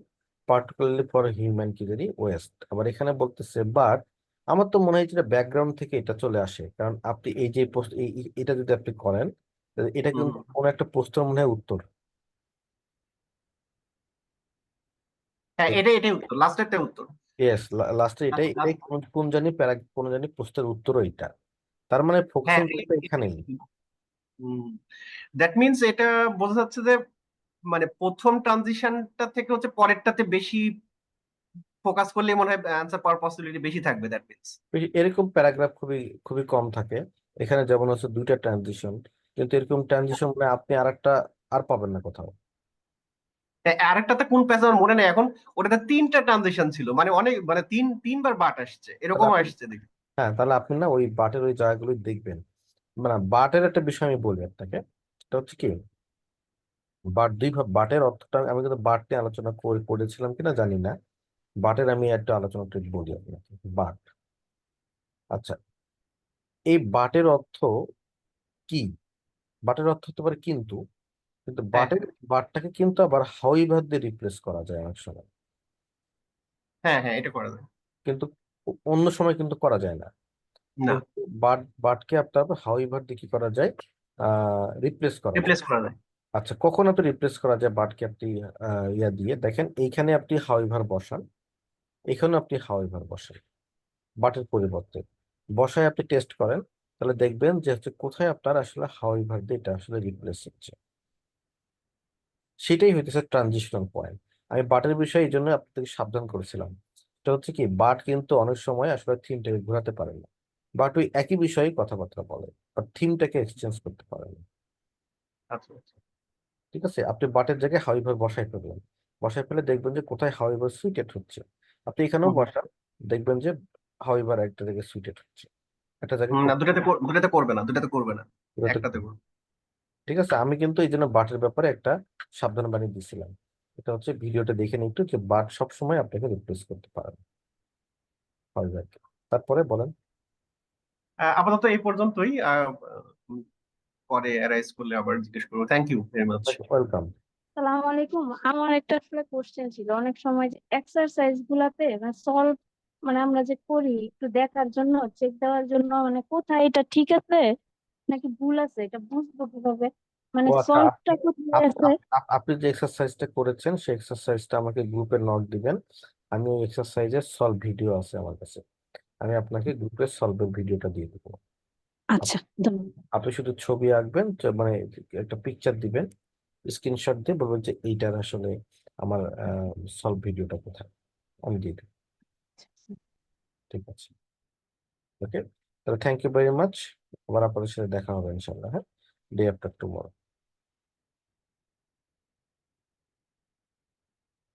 পার্টিকুলারলি ফর হিউম্যান কি জানি ওয়েস্ট। আবার এখানে বলতেছে বাট, আমার তো মনে হয় যেটা ব্যাকগ্রাউন্ড থেকে এটা চলে আসে, কারণ আপনি এই যে পোস্ট এটা যদি আপনি করেন, তাহলে এটা হুম কিন্তু কোনো একটা প্রশ্নের মনে হয় উত্তর। হ্যাঁ, এটাই উত্তর, লাস্টেরটাই উত্তর। ইয়েস, লাস্টে এটাই এটাই কোন কোন জানি প্যারা, কোন জানি প্রশ্নের উত্তরও এটা। তার মানে ফোকাসিং হ্যাঁ তো এখানেই। দ্যাট মিনস এটা বোঝা যাচ্ছে যে মানে প্রথম ট্রানজিশনটা থেকে হচ্ছে পরেরটাতে বেশি ফোকাস করলে মনে হয় অ্যান্সার পাওয়ার পসিবিলিটি বেশি থাকবে, দ্যাট মিনস। এরকম প্যারাগ্রাফ খুবই খুবই কম থাকে। এখানে যেমন হচ্ছে দুইটা ট্রানজিশন, কিন্তু এরকম ট্রানজিশন মানে আপনি আরেকটা আর পাবেন না কোথাও। আরেকটাতে কোন প্যাসেজ আমার মনে নেই এখন, ওটাতে তিনটা ট্রানজিশন ছিল, মানে অনেক মানে তিনবার বাট আসছে, তাহলে এরকম আপনি, আসছে দেখি। হ্যাঁ তাহলে আপনি না ওই বাটের ওই জায়গাগুলো দেখবেন। মানে বাটের একটা বিষয় আমি বলি আপনাকে, এটা হচ্ছে কি, বাট দুই বাটের অর্থটা আমি কিন্তু বাট নিয়ে আলোচনা করেছিলাম কিনা জানি না। বাটের আমি একটা আলোচনা একটু বলি আপনাকে। বাট, আচ্ছা, এই বাটের অর্থ কি? বাটের অর্থ হতে পারে কিন্তু, কিন্তু হ্যাঁ বাটের বাটটাকে কিন্তু আবার হাউইভার দিয়ে রিপ্লেস করা যায় অনেক সময়, হ্যাঁ হ্যাঁ, এটা করা যায়। কিন্তু অন্য সময় কিন্তু করা যায় না। না, কিন্তু বাটকে আপনার হাউইভার দিয়ে কি করা যায়, রিপ্লেস করা যায়। রিপ্লেস করা যায়। আচ্ছা, কখন আপনি রিপ্লেস করা যায় বাটকে, আপনি ইয়া দিয়ে দেখেন, এইখানে আপনি হাউইভার বসান, এখানে আপনি হাউইভার বসান, বাটের পরিবর্তে বসায় আপনি টেস্ট করেন, তাহলে দেখবেন যে হচ্ছে কোথায় আপনার আসলে হাউইভার দিয়ে এটা আসলে রিপ্লেস হচ্ছে। সেটাই হইতেছে ট্রানজিশনাল পয়েন্ট। আমি বাটের বিষয়ে এই জন্য আপনাদেরকে সাবধান করেছিলাম। এটা হচ্ছে কি, বাট কিন্তু অনেক সময় আসলে থিমটাকে ঘোরাতে পারে না, বাট ওই একই বিষয়ে কথাবার্তা বলে, বাট থিমটাকে এক্সচেঞ্জ করতে পারে না। আচ্ছা আচ্ছা। ঠিক আছে, আপনি বাটের জায়গায় হাউইভার বসাই ফেললেন, বসাই ফেলে দেখবেন যে কোথায় হাউইভার সুইটেড হচ্ছে। আপনি এখানেও হুম বসান, দেখবেন যে হাউইভার একটা জায়গায় সুইটেড হচ্ছে, একটা জায়গায় হুম, না দুটাতে করবে না, দুটাতে করবে না, একটাতে করবে। করবে। ঠিক আছে, আমি কিন্তু এই জন্য বাটের ব্যাপারে একটা সাবধান বাণী দিছিলাম। এটা হচ্ছে ভিডিওটা দেখে নিন একটু, যে বাট সবসময় আপনাকে রিপ্লেস করতে পারে হাউইভারকে। তারপরে বলেন। আপাতত এই পর্যন্তই। উম, পরে অ্যারাইজ করলে আবার জিজ্ঞেস করবো। Thank you very much. Welcome. সালাম আলাইকুম। আমার একটা আসলে কোশ্চেন ছিল, অনেক সময় এক্সারসাইজ গুলাতে সলভ মানে আমরা যে করি একটু দেখার জন্য, চেক দেওয়ার জন্য, মানে কোথায় এটা ঠিক আছে নাকি ভুল আছে এটা বুঝবো কিভাবে, মানে ও আচ্ছা, সলভটা কোথায় আছে? আপনি যে এক্সারসাইজটা করেছেন সেই এক্সারসাইজটা আমাকে গ্রুপে নোট দিবেন। আমি ওই এক্সারসাইজের সলভ ভিডিও আছে আমার কাছে, আমি আপনাকে গ্রুপে সলভের ভিডিওটা দিয়ে দেবো। আচ্ছা, ধন্যবাদ। আপনি শুধু ছবি আঁকবেন, মানে একটা পিকচার দিবেন, স্ক্রিনশট দিয়ে বলবেন যে এইটার আসলে আমার সলভ ভিডিওটা কোথায়, আমি দিয়ে দেবো। ঠিক আছে, ওকে, তাহলে থ্যাংক ইউ ভেরি মাচ। আবার আপনাদের সাথে দেখা হবে ইনশাল্লাহ, হ্যাঁ, ডে আফটার টুমরো।